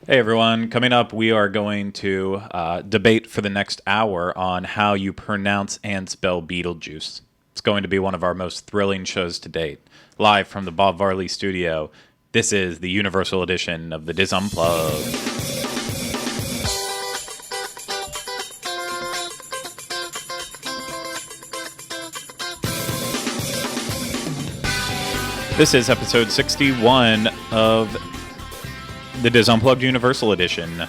Hey everyone, coming up, we are going to debate for the next hour on how you pronounce and spell Beetlejuice. It's going to be one of our most thrilling shows to date. Live from the Bob Varley studio, this is the Universal Edition of the Diz Unplugged. This is episode 61 of the Diz Unplugged Universal Edition.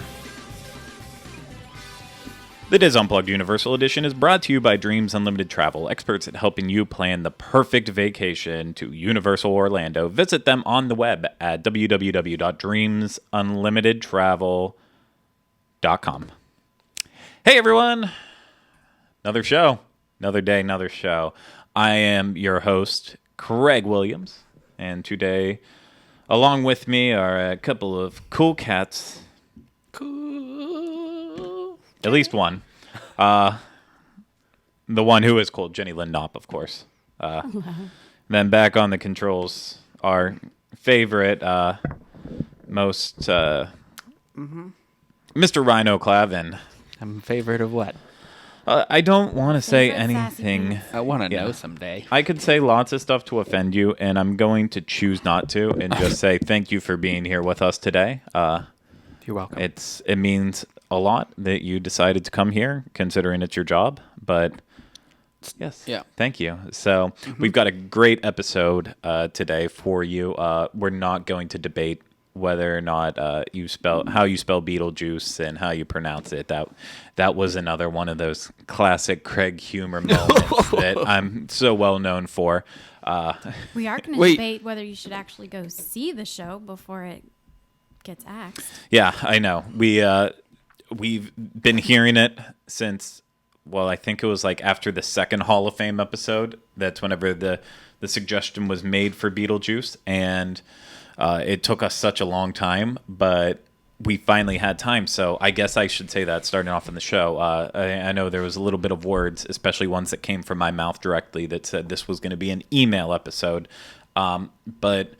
The Diz Unplugged Universal Edition is brought to you by Dreams Unlimited Travel, experts at helping you plan the perfect vacation to Universal Orlando. Visit them on the web at www.dreamsunlimitedtravel.com. Hey everyone! Another show. Another day, another show. I am your host, Craig Williams, and today, along with me are a couple of cool cats. Cool. At least one. The one who is called Jenny Lynn Knopp, of course. Then back on the controls, our favorite, most, Mr. Ryno Clavin. I'm a favorite of what? I don't want to say Favorite sassy anything. pants. I want to Yeah. know someday. I could say lots of stuff to offend you, and I'm going to choose not to, and just say thank you for being here with us today. You're welcome. It means a lot that you decided to come here, considering it's your job. But yes, Yeah. thank you. So we've got a great episode today for you. We're not going to debate whether or not how you spell Beetlejuice and how you pronounce it. That was another one of those classic Craig humor moments that I'm so well known for. We are going to Wait. debate whether you should actually go see the show before it gets axed. Yeah, I know. We've been hearing it since, well, I think it was like after the second Hall of Fame episode. That's whenever the suggestion was made for Beetlejuice, and it took us such a long time, but we finally had time. So I guess I should say that starting off in the show. I know there was a little bit of words, especially ones that came from my mouth directly, that said this was going to be an email episode. But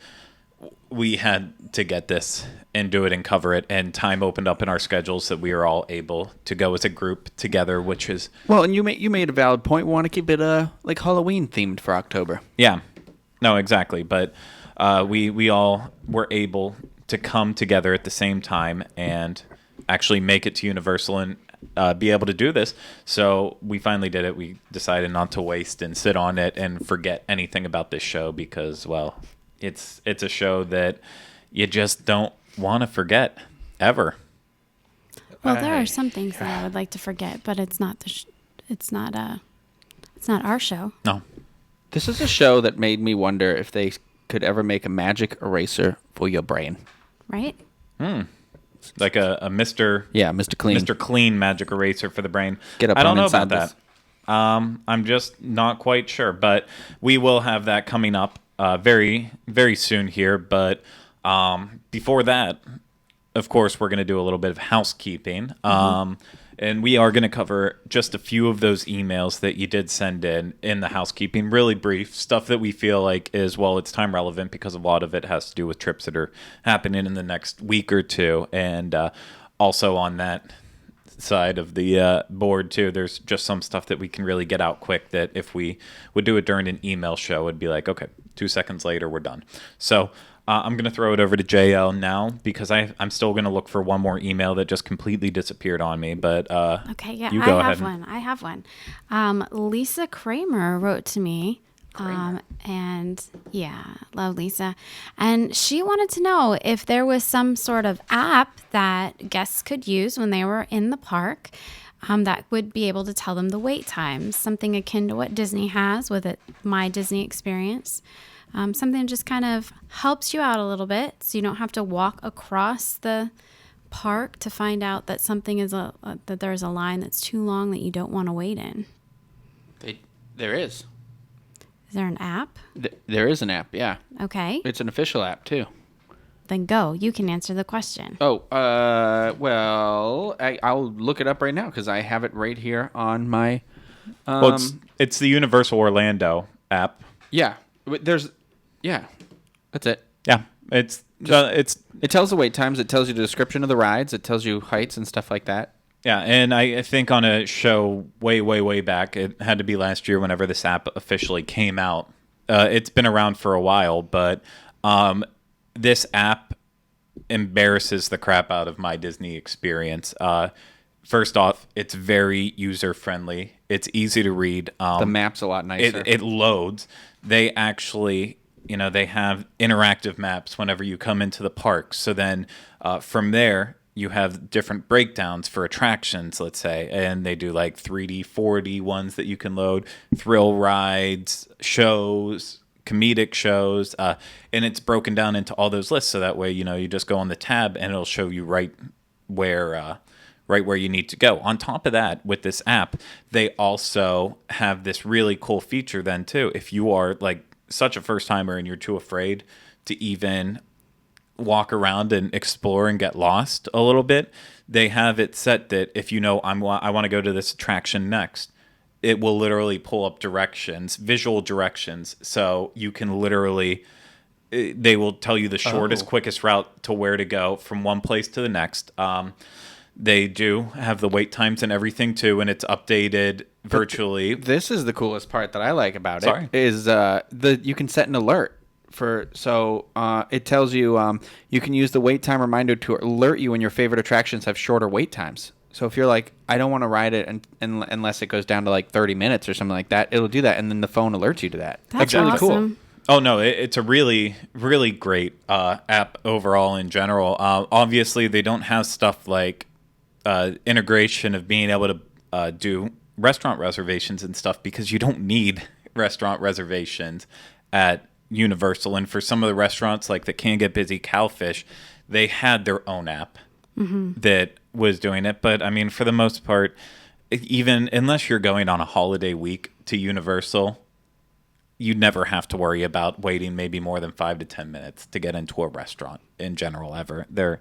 we had to get this and do it and cover it, and time opened up in our schedules that we were all able to go as a group together, which is, Well, and you made a valid point. We want to keep it like Halloween themed for October. yeah, no, exactly. But we all were able to come together at the same time and actually make it to Universal and be able to do this. So we finally did it. We decided not to waste and sit on it and forget anything about this show because, well, it's a show that you just don't want to forget ever. Well, there are some things that I would like to forget, but it's not it's not our show, No. This is a show that made me wonder if they could ever make a magic eraser for your brain. right? Like a Mr. Yeah, Mr. Clean. Mr. Clean magic eraser for the brain. Get up I don't on know inside about this. that. I'm just not quite sure, but we will have that coming up very, very soon here. But before that, of course, we're going to do a little bit of housekeeping. And we are going to cover just a few of those emails that you did send in the housekeeping. Really brief stuff that we feel like is, well, it's time relevant because a lot of it has to do with trips that are happening in the next week or two. And also on that side of the board, too, there's just some stuff that we can really get out quick that if we would do it during an email show, it'd be like, okay, 2 seconds later, we're done. So I'm going to throw it over to JL now because I'm still going to look for one more email that just completely disappeared on me. But Okay, yeah, you I go have ahead. one. I have one. Lisa Kramer wrote to me. And yeah, love Lisa. And she wanted to know if there was some sort of app that guests could use when they were in the park that would be able to tell them the wait times, something akin to what Disney has with it, My Disney Experience. Something that just kind of helps you out a little bit so you don't have to walk across the park to find out that something is that there's a line that's too long that you don't want to wait in. There is. Is there an app? There is an app, yeah. Okay, It's an official app, too. then go. You can answer the question. Oh, well, I'll look it up right now because I have it right here on my... Well, it's the Universal Orlando app. Yeah. There's... Yeah. That's it. Yeah. It's It tells the wait times. It tells you the description of the rides. It tells you heights and stuff like that. yeah, and I think on a show way back, it had to be last year whenever this app officially came out. It's been around for a while, but this app embarrasses the crap out of my Disney experience. First off, it's very user friendly. It's easy to read. The map's a lot nicer. It loads. They actually, they have interactive maps whenever you come into the park. So then from there, you have different breakdowns for attractions, let's say, and they do like 3D, 4D ones that you can load, thrill rides, shows, comedic shows, and it's broken down into all those lists. So that way, you just go on the tab and it'll show you right where you need to go. On top of that, with this app, they also have this really cool feature then too. If you are like such a first timer and you're too afraid to even walk around and explore and get lost a little bit, they have it set that if I want to go to this attraction next, it will literally pull up directions, visual directions, so you can literally, they will tell you the shortest, quickest route to where to go from one place to the next. They do have the wait times and everything too, and it's updated virtually. This is the coolest part that I like about Sorry. it is you can set an alert. It tells you you can use the wait time reminder to alert you when your favorite attractions have shorter wait times. So if you're like, I don't want to ride it unless it goes down to like 30 minutes or something like that, it'll do that, and then the phone alerts you to that. That's really awesome. cool. Oh no, it's a really, really great app overall in general. Obviously, they don't have stuff like integration of being able to do restaurant reservations and stuff, because you don't need restaurant reservations at Universal. And for some of the restaurants like the Can Get Busy Cowfish, they had their own app that was doing it. But I mean, for the most part, even unless you're going on a holiday week to Universal, you never have to worry about waiting maybe more than 5 to 10 minutes to get into a restaurant in general ever. There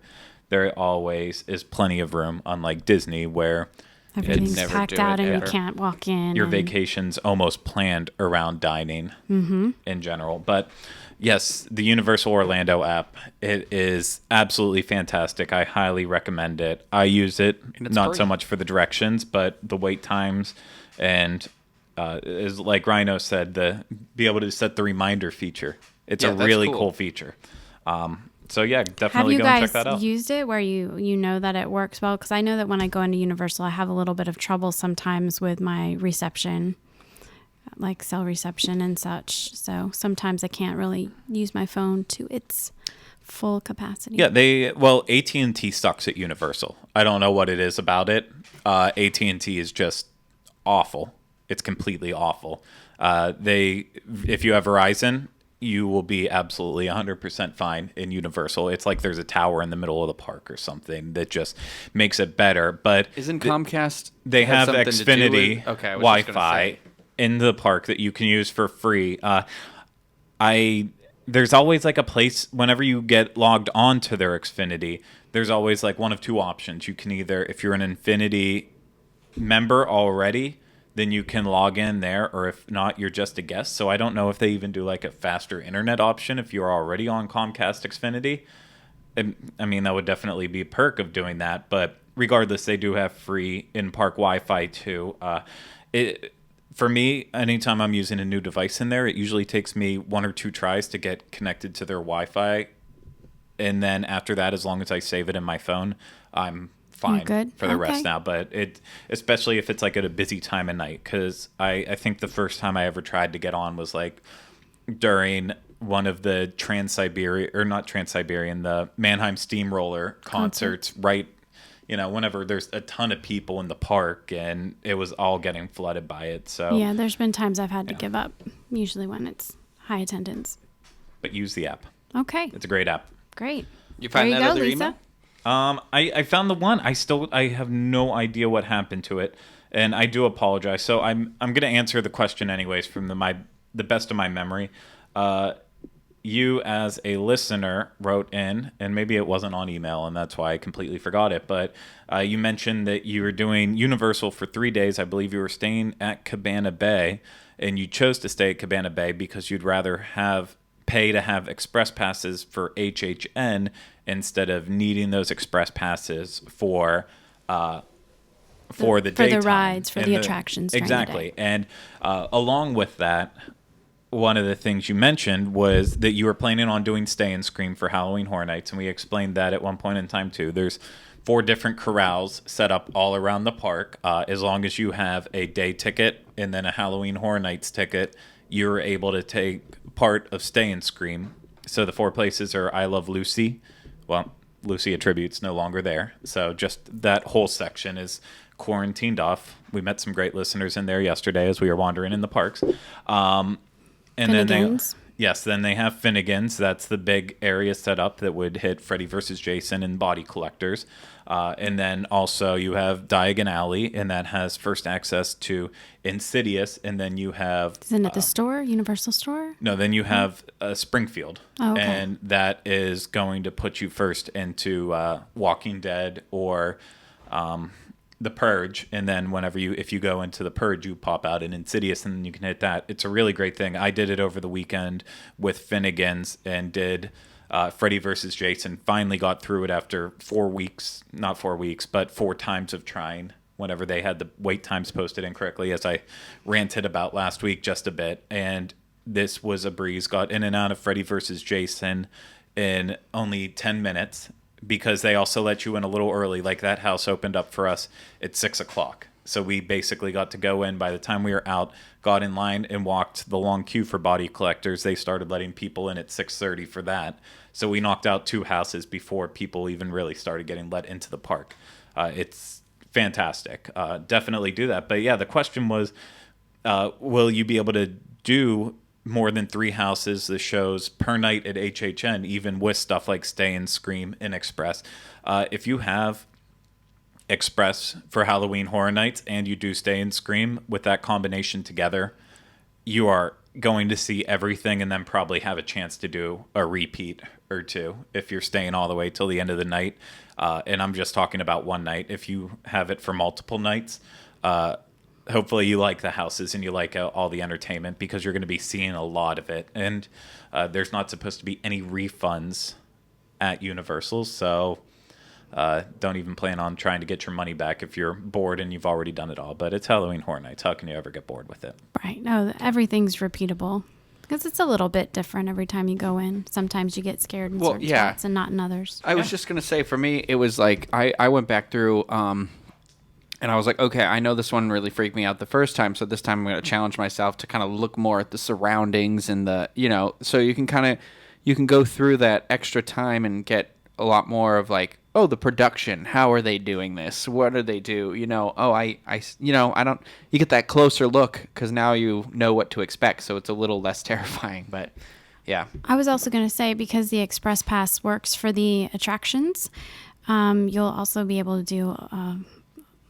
always is plenty of room, unlike Disney, where Everything's never packed do out it and ever. you can't walk in. your and- vacation's almost planned around dining in general. But yes, the Universal Orlando app, it is absolutely fantastic. I highly recommend it. I use it it's not free. so much for the directions, but the wait times and is like Ryno said, be able to set the reminder feature. It's Yeah, a that's really cool. cool feature. So yeah, Have definitely you go and check guys that out. used it where you know that it works well? Because I know that when I go into Universal, I have a little bit of trouble sometimes with my reception, like cell reception and such. So sometimes I can't really use my phone to its full capacity. Yeah, AT&T sucks at Universal. I don't know what it is about it. AT&T is just awful. It's completely awful. If you have Verizon, you will be absolutely 100% fine in Universal. It's like there's a tower in the middle of the park or something that just makes it better. But Isn't Comcast? they have something to do Xfinity with- Okay, I was just gonna Wi-Fi say. in the park that you can use for free. There's always like a place whenever you get logged on to their Xfinity, there's always like one of two options. You can either, if you're an Infinity member already, then you can log in there, or if not, you're just a guest. So I don't know if they even do like a faster internet option if you're already on Comcast Xfinity. I mean, that would definitely be a perk of doing that. But regardless, they do have free in-park Wi-Fi too. For me, anytime I'm using a new device in there, it usually takes me 1 or 2 tries to get connected to their Wi-Fi. And then after that, as long as I save it in my phone, I'm fine good? for the Okay. rest now. But especially if it's like at a busy time of night, because I think the first time I ever tried to get on was like during one of the the Mannheim Steamroller concerts, right? Whenever there's a ton of people in the park, and it was all getting flooded by it. So Yeah, there's been times I've had to give up, usually when it's high attendance. but use the app. Okay, It's a great app. great. You find there that you go, other Lisa. email? I found the one. I have no idea what happened to it, and I do apologize. So I'm going to answer the question anyways from the best of my memory. You as a listener wrote in, and maybe it wasn't on email, and that's why I completely forgot it. But you mentioned that you were doing Universal for 3 days. I believe you were staying at Cabana Bay, and you chose to stay at Cabana Bay because you'd rather have pay to have express passes for HHN instead of needing those express passes for the daytime. the rides, for and the attractions during the exactly. day. And along with that, one of the things you mentioned was that you were planning on doing Stay and Scream for Halloween Horror Nights, and we explained that at one point in time too. There's 4 different corrals set up all around the park. As long as you have a day ticket and then a Halloween Horror Nights ticket, you're able to take part of Stay and Scream. So the 4 places are I Love Lucy. Well, Lucy Attribute's no longer there. So just that whole section is quarantined off. We met some great listeners in there yesterday as we were wandering in the parks. And Finnegan's. then they have Finnegan's. That's the big area set up that would hit Freddy vs. Jason and Body Collectors. And then also you have Diagon Alley, and that has first access to Insidious. And then you have... Isn't it the store, Universal Store? No, then you have Springfield. Oh, okay. And that is going to put you first into Walking Dead or... The Purge, and then if you go into the Purge, you pop out in Insidious, and then you can hit that. It's a really great thing. I did it over the weekend with Finnegan's and did Freddy vs. Jason. Finally got through it after 4 weeks, not 4 weeks, but 4 times of trying. Whenever they had the wait times posted incorrectly, as I ranted about last week just a bit, and this was a breeze. Got in and out of Freddy vs. Jason in only 10 minutes. Because they also let you in a little early. Like that house opened up for us at 6 o'clock. So we basically got to go in by the time we were out, got in line and walked the long queue for Body Collectors. They started letting people in at 6:30 for that. So we knocked out 2 houses before people even really started getting let into the park. It's fantastic. Definitely do that. But yeah, the question was, will you be able to do more than 3 houses, the shows per night at HHN, even with stuff like Stay and Scream and Express? If you have Express for Halloween Horror Nights and you do Stay and Scream with that combination together, you are going to see everything and then probably have a chance to do a repeat or 2 if you're staying all the way till the end of the night. And I'm just talking about one night. If you have it for multiple nights, hopefully you like the houses and you like all the entertainment, because you're going to be seeing a lot of it. And there's not supposed to be any refunds at Universal, so don't even plan on trying to get your money back if you're bored and you've already done it all. But it's Halloween Horror Nights. How can you ever get bored with it? Right. No, everything's repeatable. Because it's a little bit different every time you go in. Sometimes you get scared in certain spots and not in others. I was just going to say, for me, it was like I went back through... and I was like, okay, I know this one really freaked me out the first time, so this time I'm going to challenge myself to kind of look more at the surroundings and so you can go through that extra time and get a lot more of like, oh, the production, how are they doing this? What do they do? You get that closer look because now you know what to expect, so it's a little less terrifying, but yeah. I was also going to say, because the Express Pass works for the attractions, you'll also be able to do...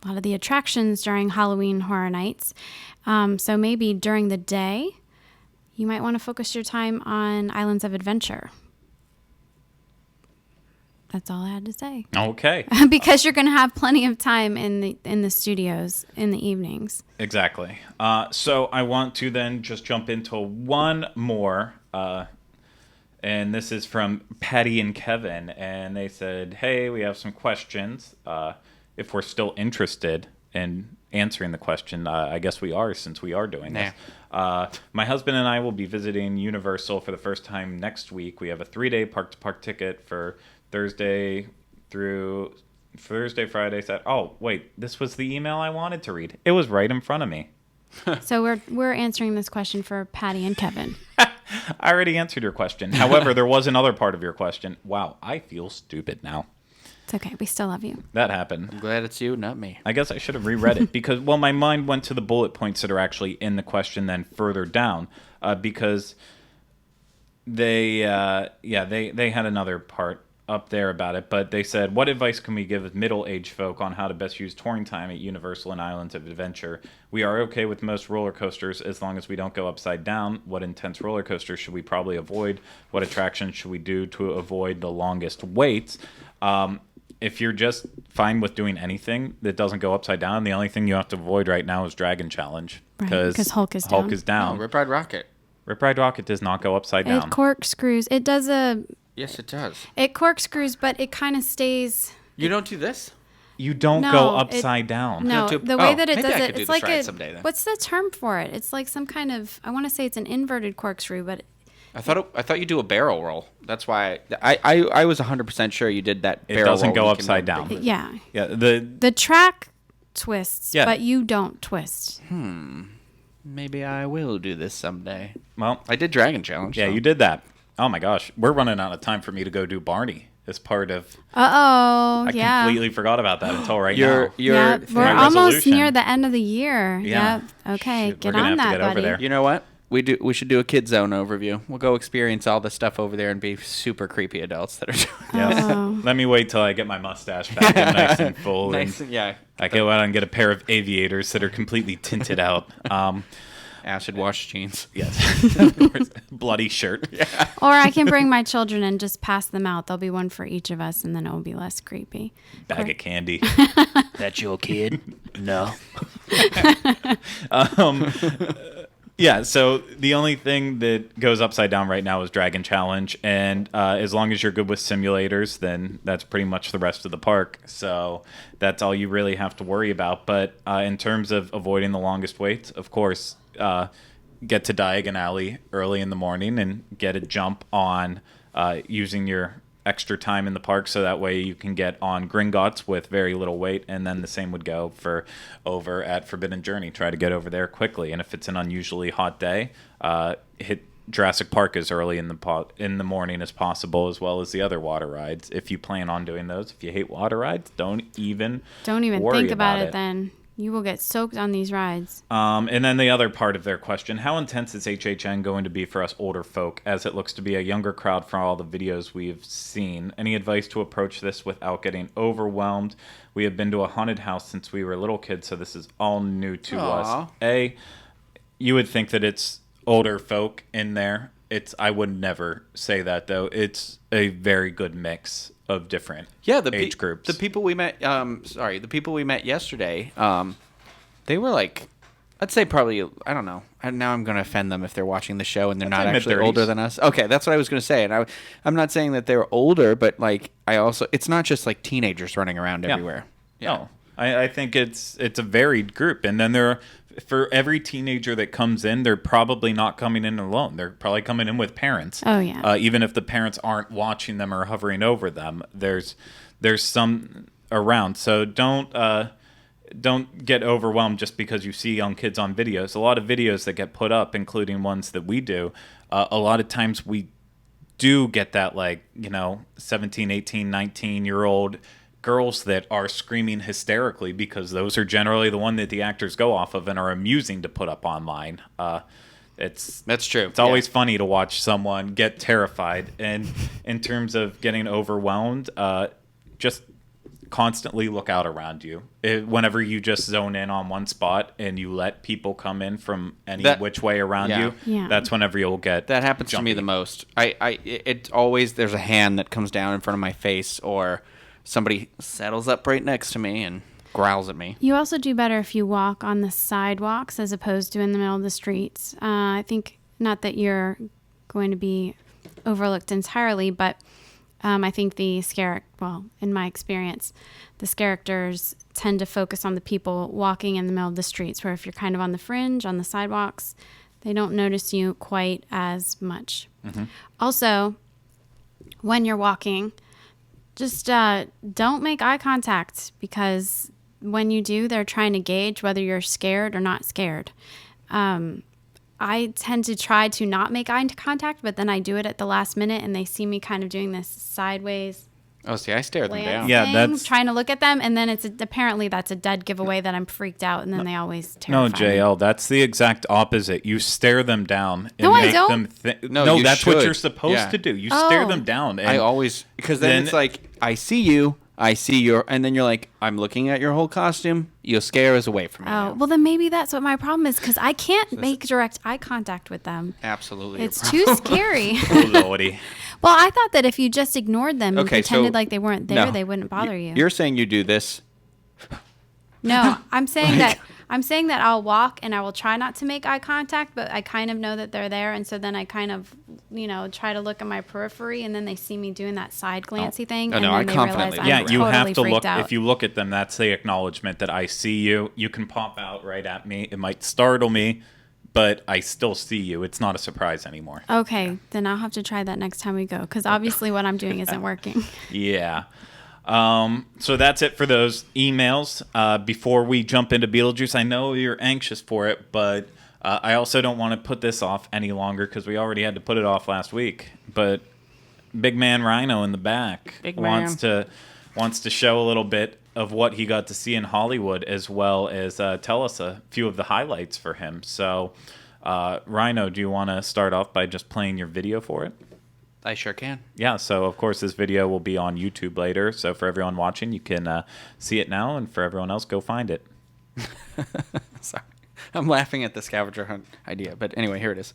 a lot of the attractions during Halloween Horror Nights. So maybe during the day, you might want to focus your time on Islands of Adventure. That's all I had to say. Okay. Because you're going to have plenty of time in the studios in the evenings. Exactly. So I want to then just jump into one more, and this is from Patty and Kevin, and they said, hey, we have some questions. If we're still interested in answering the question, I guess we are, since we are doing this. My husband and I will be visiting Universal for the first time next week. We have a 3-day park-to-park ticket for Thursday, Friday, Saturday. Oh, wait, this was the email I wanted to read. It was right in front of me. So we're answering this question for Patty and Kevin. I already answered your question. However, there was another part of your question. Wow, I feel stupid now. It's okay. We still love you. That happened. I'm glad it's you, not me. I guess I should have reread it because, well, my mind went to the bullet points that are actually in the question then further down because they had another part up there about it, but they said, what advice can we give middle-aged folk on how to best use touring time at Universal and Islands of Adventure? We are okay with most roller coasters as long as we don't go upside down. What intense roller coasters should we probably avoid? What attractions should we do to avoid the longest waits? If you're just fine with doing anything that doesn't go upside down, the only thing you have to avoid right now is Dragon Challenge. Right, because Hulk is down. Oh, Rip Ride Rocket. Rip Ride Rockit does not go upside down. It corkscrews. It does Yes, it does. It corkscrews, but it kind of stays. You don't do this? You don't go upside down. No, to- the way oh, that it maybe does I it, could do it's this like ride someday, then. what's the term for it? It's like some kind of, I want to say it's an inverted corkscrew, but I thought you do a barrel roll. That's why I was 100% sure you did that. It barrel doesn't roll go when you came upside down. down. yeah. Yeah, The track twists, Yeah. but you don't twist. Maybe I will do this someday. well, I did Dragon Challenge. yeah, so. you did that. Oh my gosh, we're running out of time for me to go do Barney as part of. I Completely forgot about that until right You're, now. you're, Yeah, we're my almost resolution. near the end of the year. Yeah. Yep. Okay, Shoot, get we're gonna on have to that, get over buddy. there. You know what? We should do a Kid Zone overview. We'll go experience all the stuff over there and be super creepy adults that are doing Yes. Oh. Let me wait till I get my mustache back in nice and full. nice. And Yeah. I go out and get a pair of aviators that are completely tinted out. Acid wash jeans. Yes. Bloody shirt. Yeah. Or I can bring my children and just pass them out. There'll be one for each of us, and then it will be less creepy. Bag of candy. That's your kid? No. Yeah, so the only thing that goes upside down right now is Dragon Challenge, and as long as you're good with simulators, then that's pretty much the rest of the park. So that's all you really have to worry about. But in terms of avoiding the longest waits, of course, get to Diagon Alley early in the morning and get a jump on using your extra time in the park, so that way you can get on Gringotts with very little wait, and then the same would go for over at Forbidden Journey. Try to get over there quickly, and if it's an unusually hot day, hit Jurassic Park as early in the morning as possible, as well as the other water rides. If you plan on doing those, if you hate water rides, don't even worry think about it. Then you will get soaked on these rides. And then the other part of their question, how intense is HHN going to be for us older folk, as it looks to be a younger crowd from all the videos we've seen? Any advice to approach this without getting overwhelmed? We have been to a haunted house since we were little kids, so this is all new to us. You would think that it's older folk in there. I would never say that, though. It's a very good mix of different age groups. The people we met, the people we met yesterday, they were like, I'd say probably, I don't know. Now I'm going to offend them if they're watching the show and they're not actually mid-30s. older than us. Okay, that's what I was going to say. And I'm not saying that they're older, but like it's not just like teenagers running around everywhere. Yeah. No, I think it's a varied group, and then for every teenager that comes in, they're probably not coming in alone. They're probably coming in with parents. Oh, yeah. Even if the parents aren't watching them or hovering over them, there's some around. So don't get overwhelmed just because you see young kids on videos. A lot of videos that get put up, including ones that we do, a lot of times we do get that 17, 18, 19-year-old girls that are screaming hysterically, because those are generally the one that the actors go off of and are amusing to put up online. That's true. It's always funny to watch someone get terrified. And in terms of getting overwhelmed, just constantly look out around you. Whenever you just zone in on one spot and you let people come in from which way around you, that's whenever you'll get that happens jumpy. to me the most. It always, there's a hand that comes down in front of my face, or somebody settles up right next to me and growls at me. You also do better if you walk on the sidewalks as opposed to in the middle of the streets. I think, not that you're going to be overlooked entirely, but I think in my experience, the characters tend to focus on the people walking in the middle of the streets, where if you're kind of on the fringe, on the sidewalks, they don't notice you quite as much. Mm-hmm. Also, when you're walking, just don't make eye contact, because when you do, they're trying to gauge whether you're scared or not scared. I tend to try to not make eye contact, but then I do it at the last minute, and they see me kind of doing this sideways. Oh, see, I stare them down. Yeah, that's trying to look at them, and then apparently that's a dead giveaway that I'm freaked out, and then they always terrify No, JL, that's the exact opposite. You stare them down and No, I make don't. them No, that's you what should. you're supposed Yeah. to do. You stare Oh. them down. And I always, because then it's like, I see you, I see your, and then you're like, I'm looking at your whole costume. You'll scare us away from me. Oh, now. well, then maybe that's what my problem is, because I can't make direct eye contact with them. Absolutely. It's too scary. oh, Lordy. Well, I thought that if you just ignored them and Okay, pretended so- like they weren't there, No. they wouldn't bother you. You're saying you do this. No, I'm saying that I'm saying that I'll walk and I will try not to make eye contact, but I kind of know that they're there. And so then I kind of, try to look at my periphery, and then they see me doing that side glancey thing. Oh, and no, then I they confidently- realize I'm Yeah, you totally have to freaked look. out. If you look at them, that's the acknowledgement that I see you. You can pop out right at me. It might startle me, but I still see you. It's not a surprise anymore. Okay, then I'll have to try that next time we go, because obviously what I'm doing isn't working. Yeah. So that's it for those emails. Before we jump into Beetlejuice, I know you're anxious for it, but I also don't want to put this off any longer because we already had to put it off last week. But big man Ryno in the back wants to show a little bit of what he got to see in Hollywood, as well as tell us a few of the highlights for him. So, Ryno, do you want to start off by just playing your video for it? I sure can. Yeah, so of course this video will be on YouTube later. So for everyone watching, you can see it now, and for everyone else, go find it. Sorry. I'm laughing at the scavenger hunt idea, but anyway, here it is.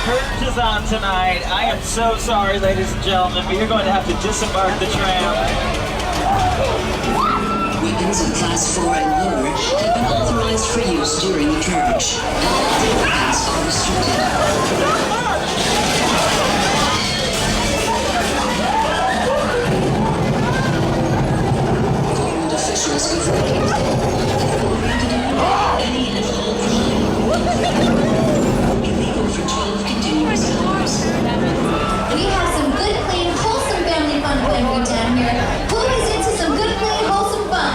Purge is on tonight. I am so sorry, ladies and gentlemen, but you're going to have to disembark the tram. Weapons of Class 4 and lower have been authorized for use during the purge. All weapons are restricted. Government officials have reckoned. Any and all crime. Illegal for 12 continuous hours. We have some good, clean, wholesome family fun playing down here. Who is into some good, clean, wholesome fun?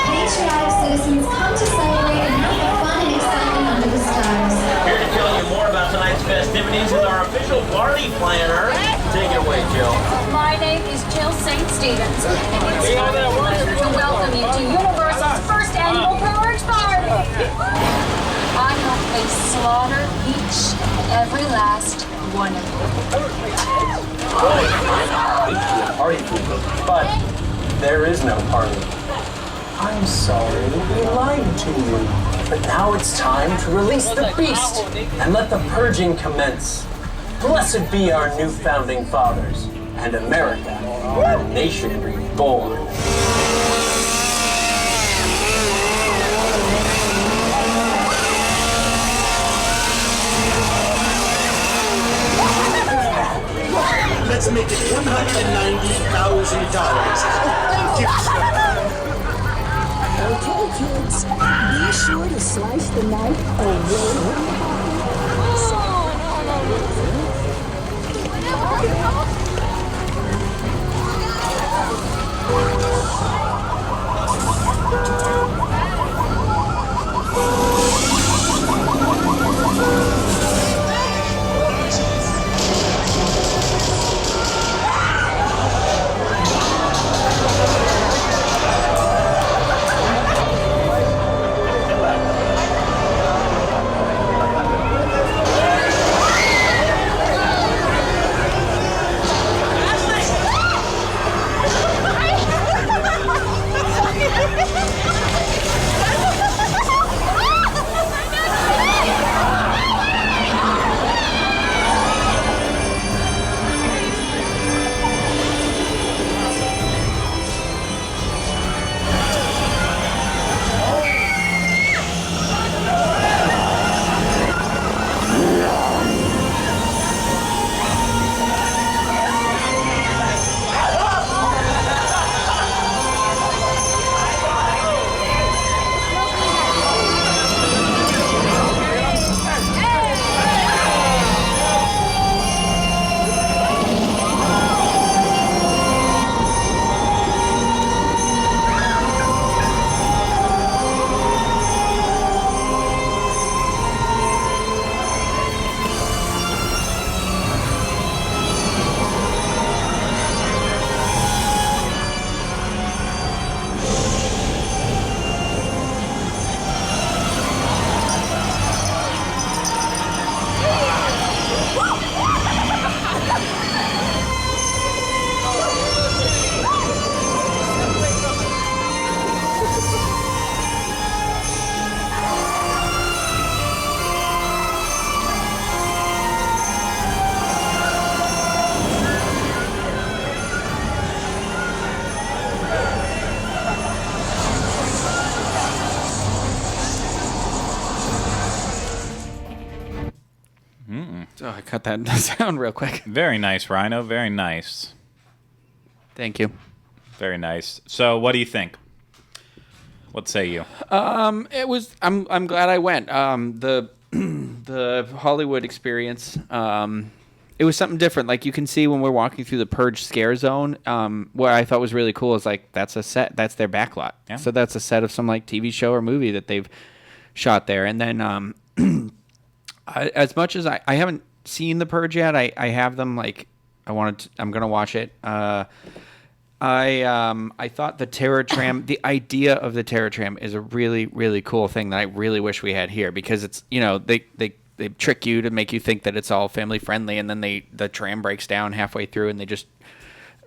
Patriotic citizens come to celebrate a night of fun and excitement under the stars. Here to tell you more about tonight's festivities is our official party planner. Take it away, Jill. My name is Jill St. Stevens, and it's my pleasure to welcome you to Universal's first annual Purge Party. I hope they slaughter each and every last one of you. Party people, but there is no party. I'm sorry, we lied to you. But now it's time to release the beast and let the purging commence. Blessed be our new founding fathers and America, a nation reborn. Let's make it $190,000. Thank you, Okay, kids, be sure to slice the knife away. Oh, I cut that sound real quick. Very nice, Ryno. Very nice. Thank you. Very nice. So, what do you think? What say you? It was. I'm glad I went. The Hollywood experience. It was something different. Like you can see when we're walking through the Purge scare zone. What I thought was really cool is like that's a set. That's their backlot. Yeah. So that's a set of some like TV show or movie that they've shot there. And then as much as I haven't seen the Purge yet, I have them like I'm gonna watch it. I thought the terror tram, the idea of the terror tram is a really, really cool thing that I really wish we had here because it's, they trick you to make you think that it's all family friendly and then the tram breaks down halfway through and they just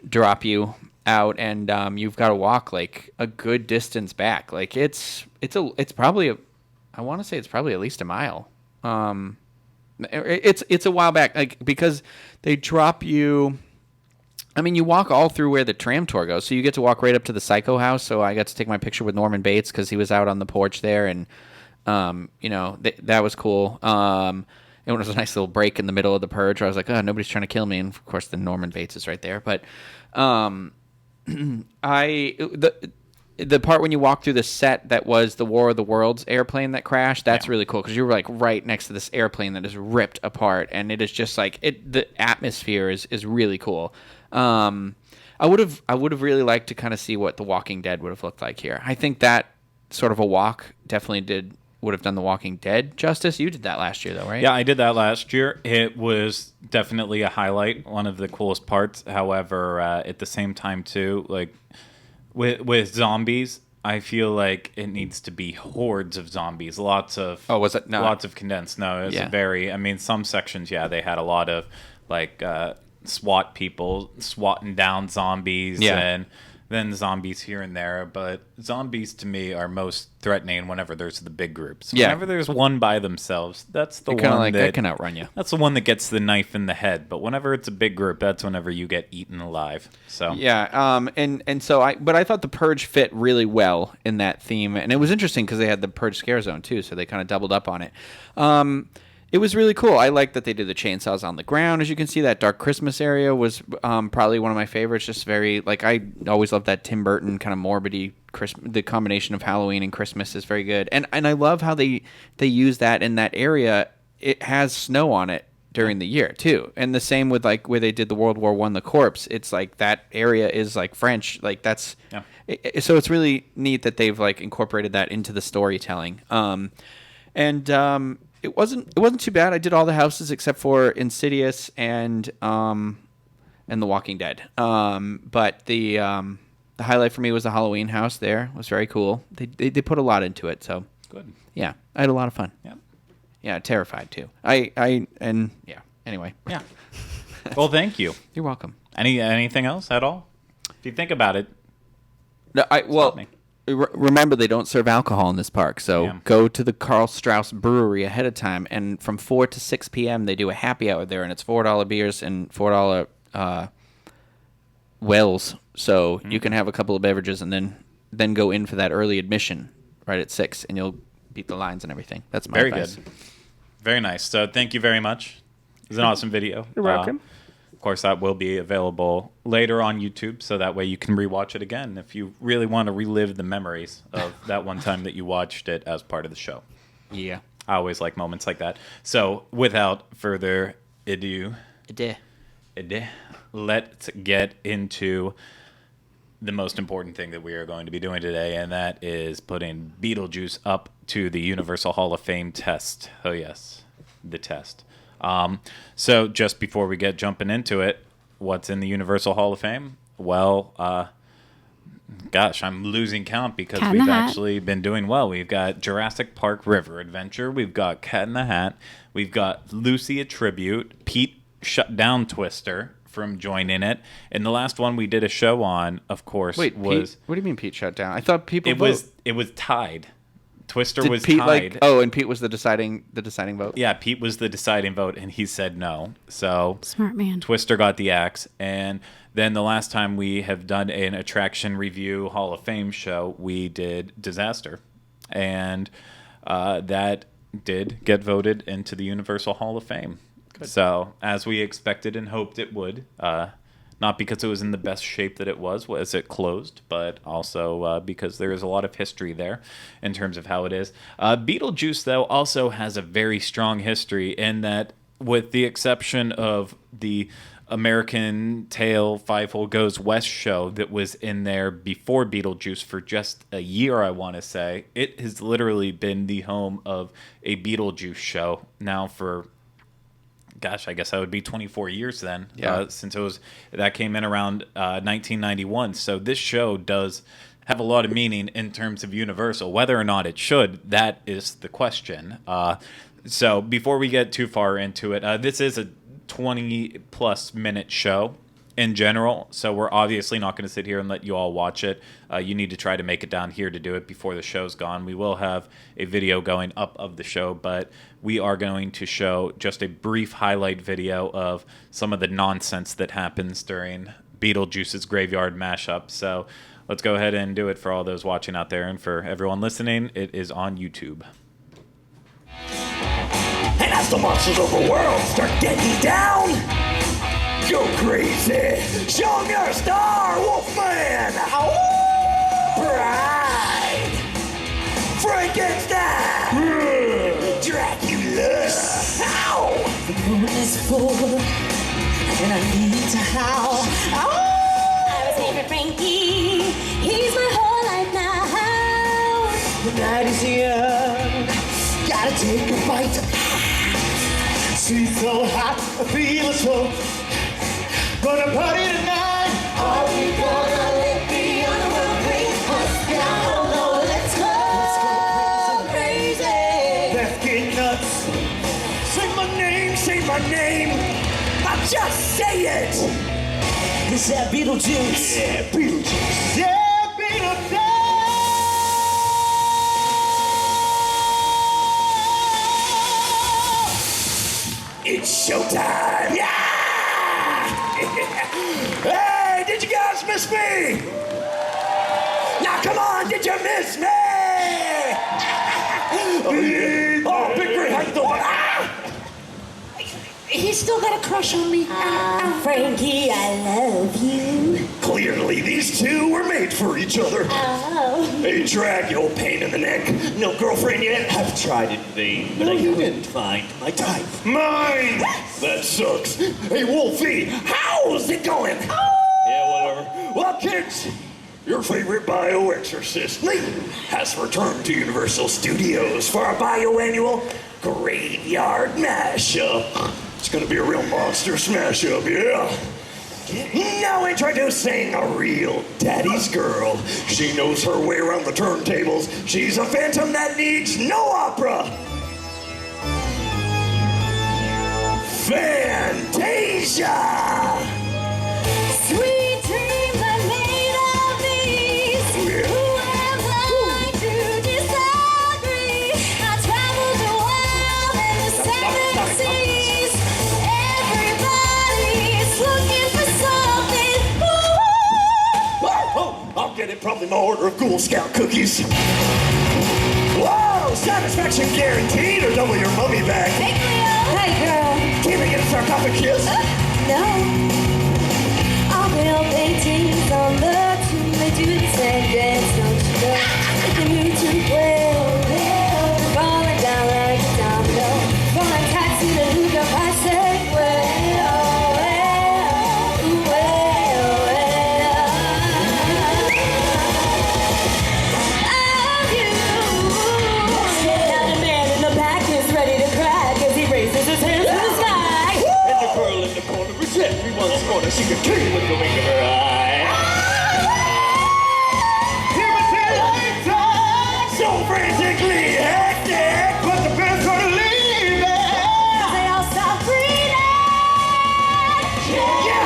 drop you out and you've got to walk like a good distance back. Like it's probably I want to say it's probably at least a mile. It's a while back, like because they drop you. I mean, you walk all through where the tram tour goes, so you get to walk right up to the Psycho house. So I got to take my picture with Norman Bates because he was out on the porch there, and that was cool. It was a nice little break in the middle of the Purge where I was like, oh, nobody's trying to kill me, and of course, then Norman Bates is right there. But the part when you walk through the set that was the War of the Worlds airplane that crashed, that's really cool because you were like right next to this airplane that is ripped apart, and it is just like the atmosphere is really cool. I would have really liked to kind of see what The Walking Dead would have looked like here. I think that sort of a walk definitely would have done The Walking Dead justice. You did that last year though, right? Yeah, I did that last year. It was definitely a highlight, one of the coolest parts. However, at the same time too, like with zombies, I feel like it needs to be hordes of zombies. Lots of was it? No. Lots of condensed. No, it was I mean, some sections, they had a lot of like SWAT people swatting down zombies and then zombies here and there. But zombies to me are most threatening whenever there's the big groups. Whenever there's one by themselves, that's the one that can outrun you. That's the one that gets the knife in the head. But whenever it's a big group, that's whenever you get eaten alive. So so I thought the Purge fit really well in that theme, and it was interesting because they had the Purge scare zone too, so they kind of doubled up on it. It was really cool. I like that they did the chainsaws on the ground. As you can see, that Dark Christmas area was probably one of my favorites. Just very, like, I always love that Tim Burton kind of morbidy Christmas. The combination of Halloween and Christmas is very good. And I love how they use that in that area. It has snow on it during the year, too. And the same with, like, where they did the World War I, the corpse. It's like that area is, like, French. Like, that's... Yeah. So it's really neat that they've, like, incorporated that into the storytelling. It wasn't too bad. I did all the houses except for Insidious and The Walking Dead. But the highlight for me was the Halloween house. There it was very cool. They put a lot into it. So good. Yeah, I had a lot of fun. Yeah. Yeah, terrified too. Anyway. Yeah. Well, thank you. You're welcome. Anything else at all? If you think about it. No, remember, they don't serve alcohol in this park, so go to the Karl Strauss Brewery ahead of time. And from 4 to 6 p.m., they do a happy hour there, and it's $4 beers and $4 wells. So you can have a couple of beverages and then go in for that early admission right at 6, and you'll beat the lines and everything. That's my advice. Very good. Very nice. So thank you very much. It was an awesome video. You're welcome. Of course, that will be available later on YouTube, so that way you can rewatch it again if you really want to relive the memories of that one time that you watched it as part of the show. Yeah. I always like moments like that. So, without further ado, let's get into the most important thing that we are going to be doing today, and that is putting Beetlejuice up to the Universal Hall of Fame test. Oh, yes, the test. So just before we get jumping into it, what's in the Universal Hall of Fame? Well, gosh, I'm losing count because we've actually been doing well. We've got Jurassic Park River Adventure. We've got Cat in the Hat. We've got Lucy a Tribute. Pete shut down Twister from joining it. And the last one we did a show on, of course, was... Pete? What do you mean Pete shut down? I thought people It was tied. Twister was Pete tied. and Pete was the deciding vote? Yeah, Pete was the deciding vote, and he said no. So smart man. Twister got the axe. And then the last time we have done an attraction review Hall of Fame show, we did Disaster. And that did get voted into the Universal Hall of Fame. So, as we expected and hoped it would. Not because it was in the best shape that it was as it closed, but also because there is a lot of history there in terms of how it is. Beetlejuice, though, also has a very strong history in that, with the exception of the American Tail Five Hole Goes West show that was in there before Beetlejuice for just a year, I want to say, it has literally been the home of a Beetlejuice show now for... Gosh, I guess that would be 24 years then, since that came in around 1991. So this show does have a lot of meaning in terms of Universal. Whether or not it should, that is the question. So before we get too far into it, this is a 20-plus minute show in general, so we're obviously not going to sit here and let you all watch it. You need to try to make it down here to do it before the show's gone. We will have a video going up of the show, but we are going to show just a brief highlight video of some of the nonsense that happens during Beetlejuice's Graveyard Mashup. So let's go ahead and do it for all those watching out there, and for everyone listening, it is on YouTube. And as the monsters of the world start getting down, go crazy! Show 'em you're a star, Wolfman! Ow! Bride! Frankenstein! Dracula! Ow! The moon is full, and I need to howl. Ow! I was made for Frankie. He's my whole life now. The night is young, gotta take a bite. She's so hot, I feel it so. Gonna party tonight. Are we gonna let the underworld bring us down? No, let's go crazy. Let's get nuts. Say my name, say my name. Now just say it. Is that Beetlejuice? Yeah, Beetlejuice. Yeah, Beetlejuice. It's showtime. Yeah! Hey, did you guys miss me? Now come on, did you miss me? Oh, yeah. Oh, Big Ray, how you doing? Ah! He's still got a crush on me. Frankie, I love you. Clearly, these two were made for each other. Oh. Hey, Drag, you old pain in the neck. No girlfriend yet? I've tried in vain, but I couldn't find my type. Mine! That sucks. Hey, Wolfie, how's it going? Yeah, whatever. Well, kids, your favorite bioexorcist, Nathan, has returned to Universal Studios for a bioannual Graveyard Mashup. It's gonna be a real monster smash-up, yeah. Now introducing a real daddy's girl. She knows her way around the turntables. She's a phantom that needs no opera. Fantasia! Sweet dreams are made of these. Who am I to disagree? I travel the world and the seven seas. Everybody's looking for something. Oh, I'll get it. Probably my order of Ghoul Scout cookies. Whoa! Satisfaction guaranteed, or double your mummy back. Hey, Cleo. Hey, girl. Can we get a sarcophagus? No. I'll build paintings on the tomb. They do the same dance, don't you know? If you move too well, falling down like a domino. From a taxi to look up, I said, well. She could kill you with the wink of her eye. So frantically hectic, but the band's gonna leave it. They all stop breathing. Yeah.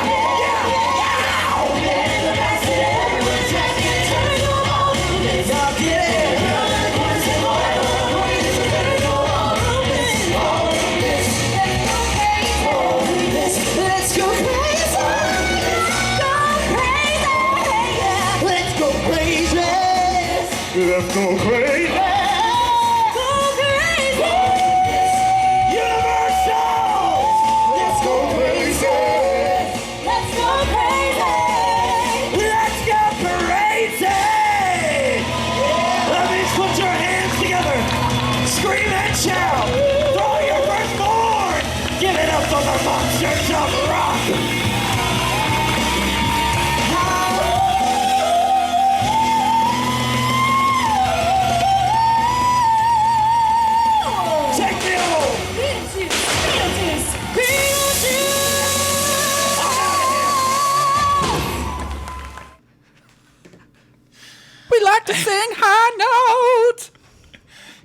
Let's go crazy. Go crazy. champ! Throw your firstborn! Give it up for the monsters of rock! Take me home! Beetlejuice! We like to sing high notes.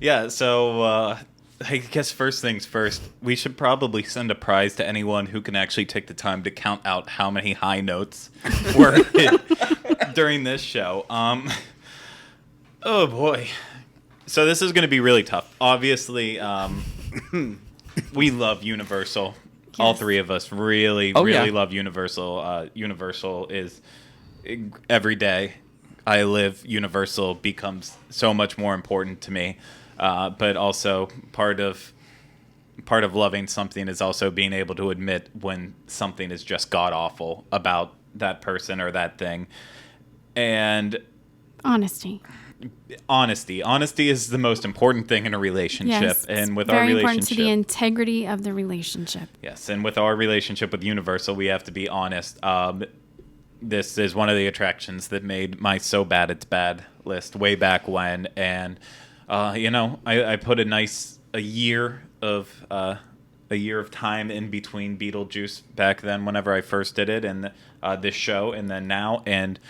Yeah, so I guess first things first, we should probably send a prize to anyone who can actually take the time to count out how many high notes were hit during this show. Oh boy. So this is going to be really tough. Obviously, we love Universal. Yes. All three of us really love Universal. Universal is every day I live, Universal becomes so much more important to me. But also part of loving something is also being able to admit when something is just god awful about that person or that thing. And honesty is the most important thing in a relationship. Yes, and with very our relationship, important to the integrity of the relationship. Yes, and with our relationship with Universal, we have to be honest. This is one of the attractions that made my So Bad It's Bad list way back when, and I put a year of time in between Beetlejuice back then, whenever I first did it, and this show, and then now, and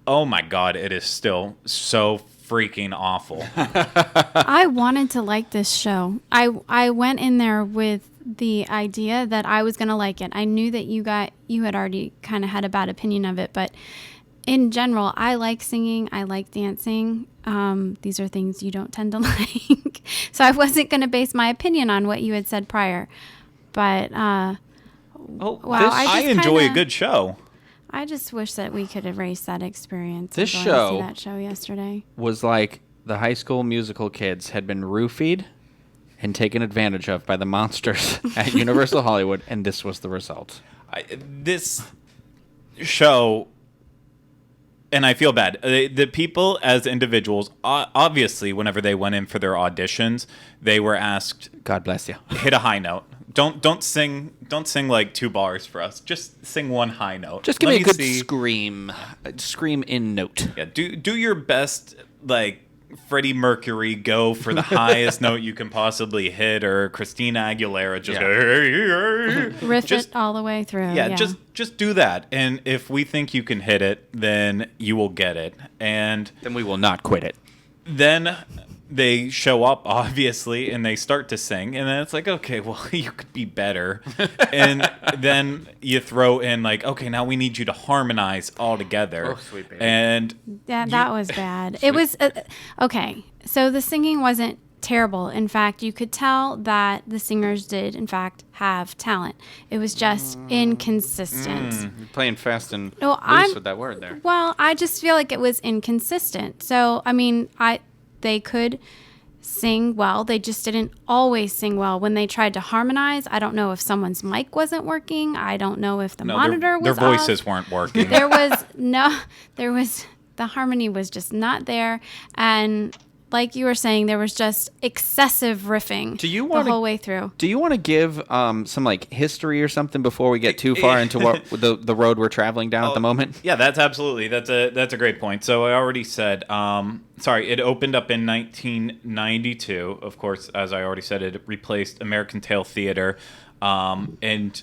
oh my God, it is still so freaking awful. I wanted to like this show. I went in there with the idea that I was going to like it. I knew that you had already kind of had a bad opinion of it, but in general, I like singing. I like dancing. These are things you don't tend to like. So I wasn't going to base my opinion on what you had said prior. But, wow. I enjoy a good show. I just wish that we could erase that experience. This show show, that show yesterday was like the High School Musical kids had been roofied and taken advantage of by the monsters at Universal Hollywood, and this was the result. This show, and I feel bad. The people as individuals, obviously, whenever they went in for their auditions, they were asked, "God bless you, hit a high note. Don't sing like 2 bars for us. Just sing one high note. Just give me a good scream in note. Yeah, do your best, like Freddie Mercury, go for the highest note you can possibly hit, or Christina Aguilera, just go riff it all the way through. Yeah, just do that, and if we think you can hit it, then you will get it, and then we will not quit it. Then they show up, obviously, and they start to sing, and then it's like, okay, well, you could be better. And then you throw in, like, okay, now we need you to harmonize all together. Oh, sweet baby. And that was bad. It was, okay, so the singing wasn't terrible. In fact, you could tell that the singers did, in fact, have talent. It was just inconsistent. You're playing fast and loose with that word there. Well, I just feel like it was inconsistent. So, I mean, they could sing well. They just didn't always sing well. When they tried to harmonize, I don't know if someone's mic wasn't working. I don't know if the monitor was their voices weren't working. The harmony was just not there. And like you were saying, there was just excessive riffing the whole way through. Do you want to give some like history or something before we get too far into what the road we're traveling down at the moment? Yeah, that's a great point. So I already said, it opened up in 1992. Of course, as I already said, it replaced American Tail Theater, and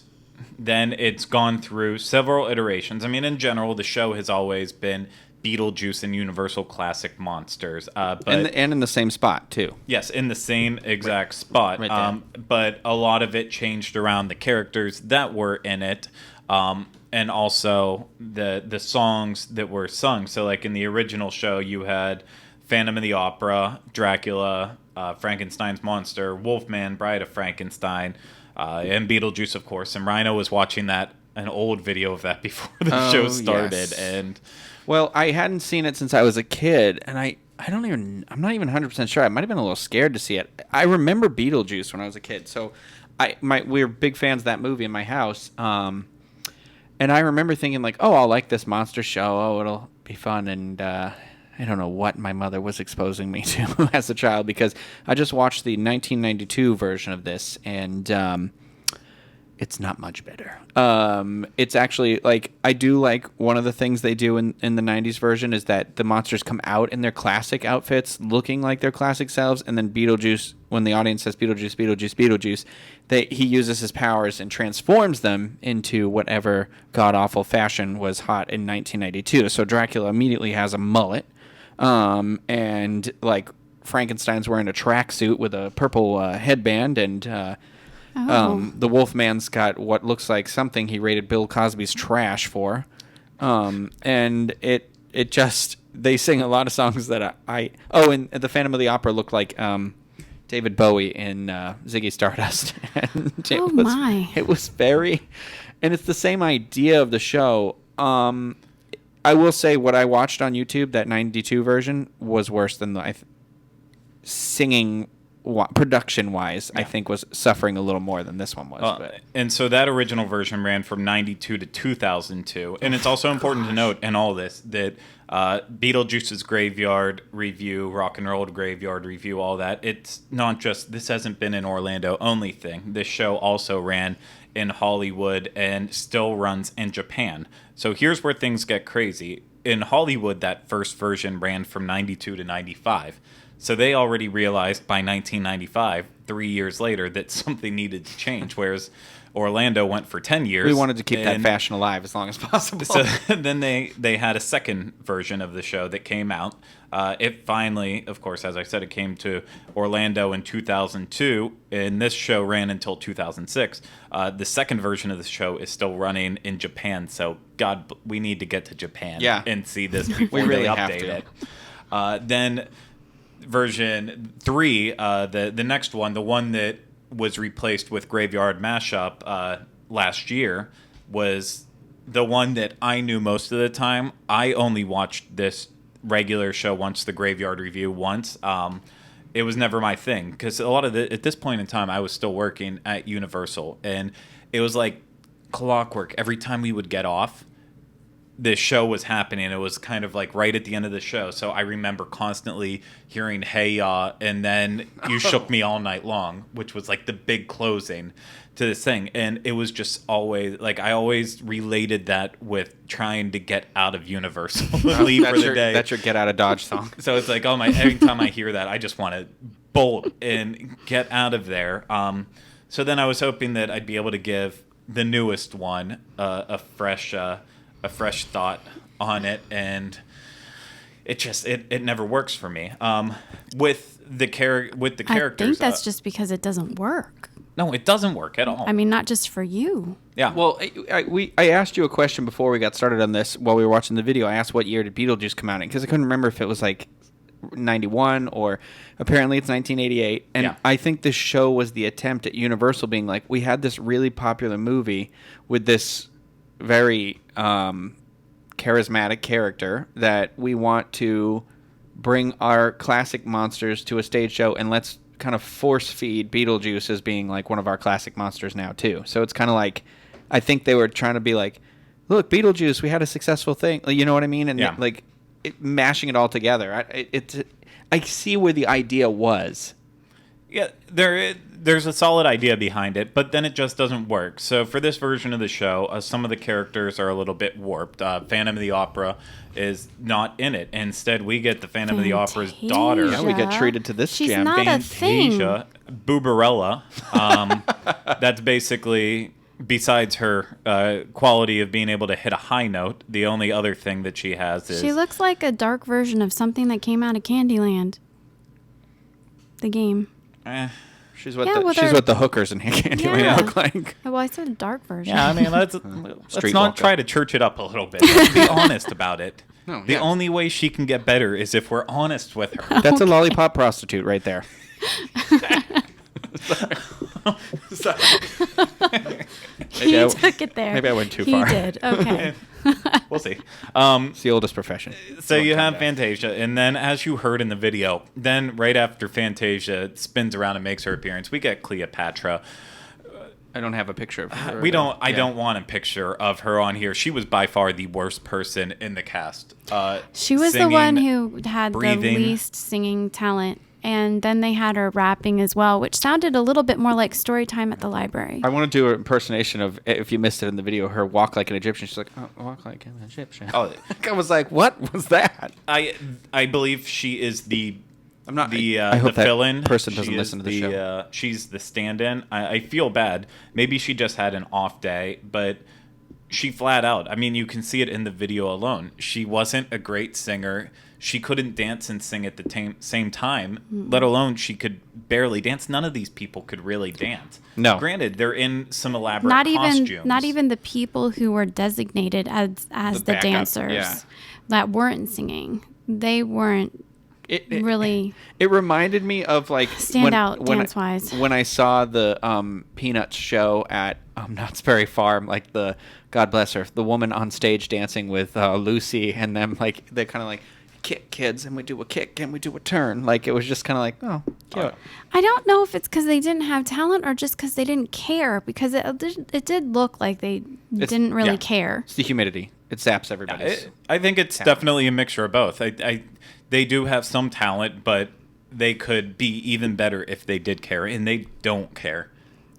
then it's gone through several iterations. I mean, in general, the show has always been Beetlejuice and Universal Classic Monsters, but and in the same spot too. Yes, in the same exact spot. Right but a lot of it changed around the characters that were in it, and also the songs that were sung. So, like in the original show, you had Phantom of the Opera, Dracula, Frankenstein's Monster, Wolfman, Bride of Frankenstein, and Beetlejuice, of course. And Ryno was watching an old video of that before the show started, yes. and. Well, I hadn't seen it since I was a kid, and I'm not even 100% sure. I might have been a little scared to see it. I remember Beetlejuice when I was a kid, so we were big fans of that movie in my house. And I remember thinking like, oh, I'll like this monster show. Oh, it'll be fun. And I don't know what my mother was exposing me to as a child, because I just watched the 1992 version of this, and it's not much better. It's actually, like, I do like one of the things they do in the 90s version is that the monsters come out in their classic outfits looking like their classic selves, and then Beetlejuice, when the audience says Beetlejuice, Beetlejuice, Beetlejuice, he uses his powers and transforms them into whatever god-awful fashion was hot in 1992. So Dracula immediately has a mullet, and, like, Frankenstein's wearing a tracksuit with a purple headband, and the Wolfman's got what looks like something he rated Bill Cosby's trash for. And it just, they sing a lot of songs that and the Phantom of the Opera looked like David Bowie in Ziggy Stardust. And it was very, and it's the same idea of the show. I will say what I watched on YouTube, that 92 version, was worse than the singing. Production-wise, I think was suffering a little more than this one was. And so that original version ran from 92 to 2002. And it's also important to note in all this that Beetlejuice's Graveyard Review, Rock and Roll Graveyard Review, all that, it's not just, this hasn't been an Orlando only thing. This show also ran in Hollywood and still runs in Japan. So here's where things get crazy. In Hollywood, that first version ran from 92 to 95. So they already realized by 1995, 3 years later, that something needed to change, whereas Orlando went for 10 years. We wanted to keep that fashion alive as long as possible. So then they had a second version of the show that came out. It finally, of course, as I said, it came to Orlando in 2002, and this show ran until 2006. The second version of the show is still running in Japan, so God, we need to get to Japan and see this before we really they have update to. it. Then version 3, the next one, the one that was replaced with Graveyard Mashup last year, was the one that I knew most of the time. I only watched this regular show once, the Graveyard Review once. It was never my thing, because a lot of at this point in time, I was still working at Universal, and it was like clockwork. Every time we would get off, this show was happening. It was kind of like right at the end of the show. So I remember constantly hearing "Hey Ya," and then "You Shook Me All Night Long," which was like the big closing to this thing. And it was just always like, I always related that with trying to get out of Universal, leave for the day. That's your get out of Dodge song. So it's like, every time I hear that, I just want to bolt and get out of there. So then I was hoping that I'd be able to give the newest one a fresh thought on it, and it never works for me. With the characters, I think that's just because it doesn't work. No, it doesn't work at all. I mean, not just for you. Yeah. Well, I asked you a question before we got started on this while we were watching the video. I asked what year did Beetlejuice come out in, because I couldn't remember if it was like 91 or apparently it's 1988. And I think this show was the attempt at Universal being like, we had this really popular movie with this very charismatic character that we want to bring our classic monsters to a stage show, and let's kind of force feed Beetlejuice as being like one of our classic monsters now too. So it's kind of like, I think they were trying to be like, look, Beetlejuice, we had a successful thing, you know what I mean? And like mashing it all together. I see where the idea was. Yeah, there's a solid idea behind it, but then it just doesn't work. So for this version of the show, some of the characters are a little bit warped. Phantom of the Opera is not in it. Instead, we get the Phantom of the Opera's daughter. Yeah, we get treated to this She's jam. not a thing. Fantasia, Booberella. That's basically, besides her quality of being able to hit a high note, the only other thing that she has is... She looks like a dark version of something that came out of Candyland. The game. She's what the hookers in Candyland look like. Well, I said a dark version. Yeah, I mean, let's not try to church it up a little bit. Let's be honest about it. No, the only way she can get better is if we're honest with her. That's a lollipop prostitute right there. Sorry. He took it there. Maybe I went too far. He did. Okay. We'll see. It's the oldest profession. So you have Fantasia, and then as you heard in the video, then right after Fantasia spins around and makes her appearance, we get Cleopatra. I don't have a picture of her. I don't want a picture of her on here. She was by far the worst person in the cast. She was the one who had breathing. the least singing talent. And then they had her rapping as well, which sounded a little bit more like story time at the library. I want to do an impersonation of, if you missed it in the video, her walk like an Egyptian. She's like, oh, walk like an Egyptian. Oh, I was like, what was that? I believe she is the. I'm not. I hope the that fill-in person doesn't She listen is to the show. She's the stand-in. I feel bad. Maybe she just had an off day, but she flat out. I mean, you can see it in the video alone. She wasn't a great singer. She couldn't dance and sing at the same time, let alone she could barely dance. None of these people could really dance. No. Granted, they're in some elaborate costumes. Not even the people who were designated as the backup, dancers that weren't singing. They weren't really. It reminded me of like dance-wise. When I saw the Peanuts show at Knott's Berry Farm, like the God bless her, the woman on stage dancing with Lucy, and them like they're kind of like. Kick, kids, and we do a kick and we do a turn. Like it was just kind of like, oh, cute. I don't know if it's because they didn't have talent or just because they didn't care. Because it did look like they didn't really care. It's the humidity. It saps everybody. I think it's definitely a mixture of both. They do have some talent, but they could be even better if they did care, and they don't care.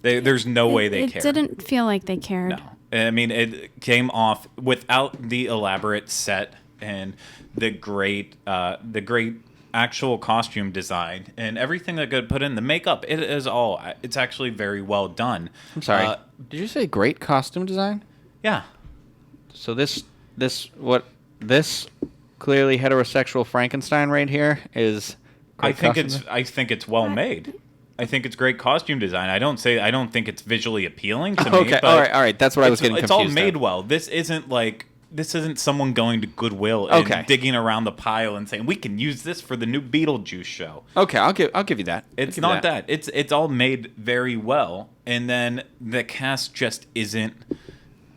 There's no way they care. It didn't feel like they cared. No, I mean it came off without the elaborate set and the great actual costume design and everything that got put in the makeup. It's actually very well done. I'm sorry. Did you say great costume design? Yeah. So this clearly heterosexual Frankenstein right here is. I think it's well made. I think it's great costume design. I don't think it's visually appealing to me. Okay. But all right. That's what I was getting confused. It's all made well. This isn't someone going to Goodwill and digging around the pile and saying we can use this for the new Beetlejuice show. Okay, I'll give you that. It's not that. It's all made very well, and then the cast just isn't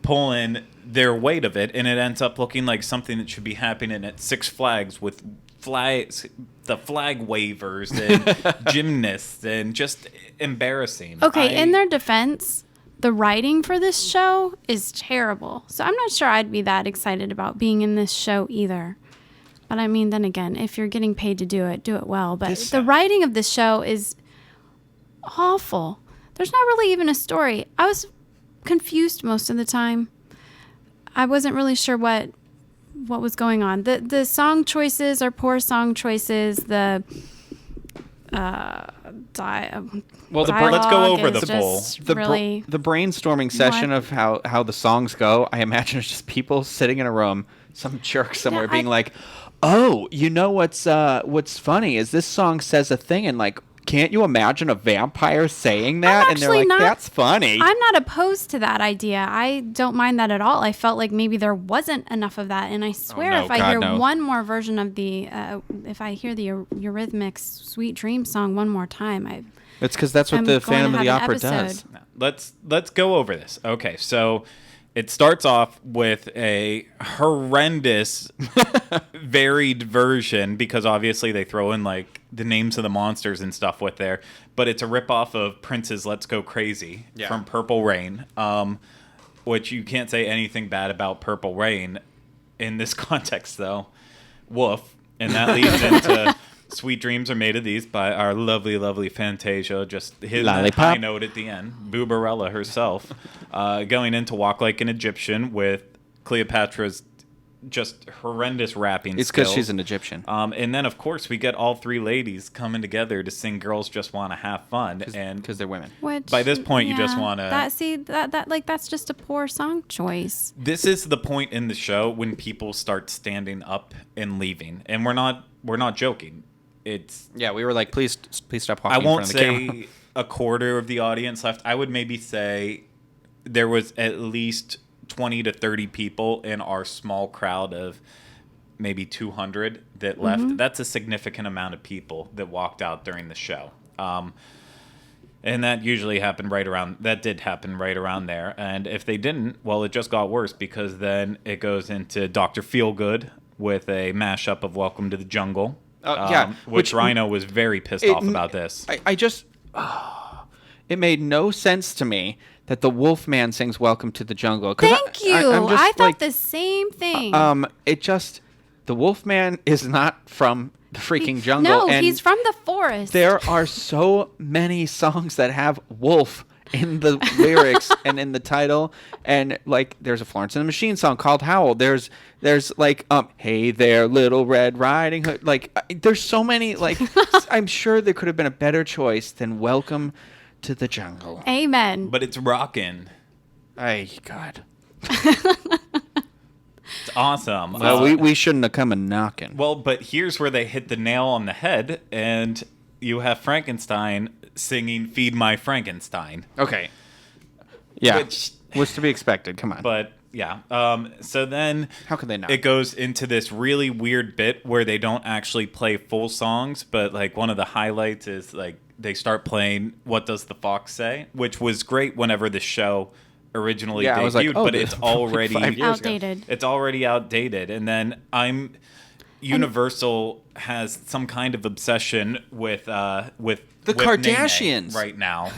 pulling their weight of it, and it ends up looking like something that should be happening at Six Flags with the flag wavers and gymnasts, and just embarrassing. Okay, in their defense, the writing for this show is terrible. So I'm not sure I'd be that excited about being in this show either. But I mean, then again, if you're getting paid to do it well. But the writing of this show is awful. There's not really even a story. I was confused most of the time. I wasn't really sure what was going on. The song choices are poor song choices. Let's go over the poll. The brainstorming session of how the songs go. I imagine it's just people sitting in a room, some jerk somewhere being like, "Oh, you know what's funny is this song says a thing, and like, can't you imagine a vampire saying that?" And they're like, "That's funny." I'm not opposed to that idea. I don't mind that at all. I felt like maybe there wasn't enough of that, and I swear if I hear one more version of if I hear the Eurythmics "Sweet Dream" song one more time, it's because that's what the Phantom of the Opera does. Let's go over this. Okay, so it starts off with a horrendous, varied version because obviously they throw in like the names of the monsters and stuff with there, but it's a ripoff of Prince's "Let's Go Crazy" from Purple Rain, which you can't say anything bad about Purple Rain in this context though. Woof. And that leads into "Sweet Dreams Are Made of These" by our lovely, lovely Fantasia, just hitting that high note at the end. Boobarella herself. Going into "Walk Like an Egyptian" with Cleopatra's just horrendous rapping skills. It's because she's an Egyptian. And then, of course, we get all three ladies coming together to sing "Girls Just Want to Have Fun." Because they're women. Which, by this point, you just want to... That's just a poor song choice. This is the point in the show when people start standing up and leaving. And we're not joking. We were like, please stop walking. I won't say a quarter of the audience left. I would maybe say there was at least 20 to 30 people in our small crowd of maybe 200 that left. Mm-hmm. That's a significant amount of people that walked out during the show. And that usually happened did happen right around there. And if they didn't, well, it just got worse because then it goes into Dr. Feelgood with a mashup of "Welcome to the Jungle." Which Ryno was very pissed off about this. It made no sense to me that the Wolfman sings "Welcome to the Jungle." 'Cause Thank you. I'm just, I thought like, the same thing. The Wolfman is not from the freaking jungle. No, and he's from the forest. there are so many songs that have wolf in the lyrics and in the title, and like there's a Florence and the Machine song called Howl. There's like Hey There Little Red Riding Hood. Like there's so many, like I'm sure there could have been a better choice than Welcome to the Jungle. Amen. But it's rockin'. Ay, God. It's awesome. Well, we shouldn't have come a knocking. Well, but here's where they hit the nail on the head, and you have Frankenstein singing "Feed My Frankenstein." Okay. Yeah. Which, was to be expected. Come on. but yeah. So then How could they not? it goes into this really weird bit where they don't actually play full songs, but like one of the highlights is like they start playing "What Does the Fox Say," which was great whenever the show originally Yeah, I debuted, was like, oh, but this- it's already 5 years ago. Outdated. It's already outdated. And then Universal has some kind of obsession with The with Kardashians. Nene right now,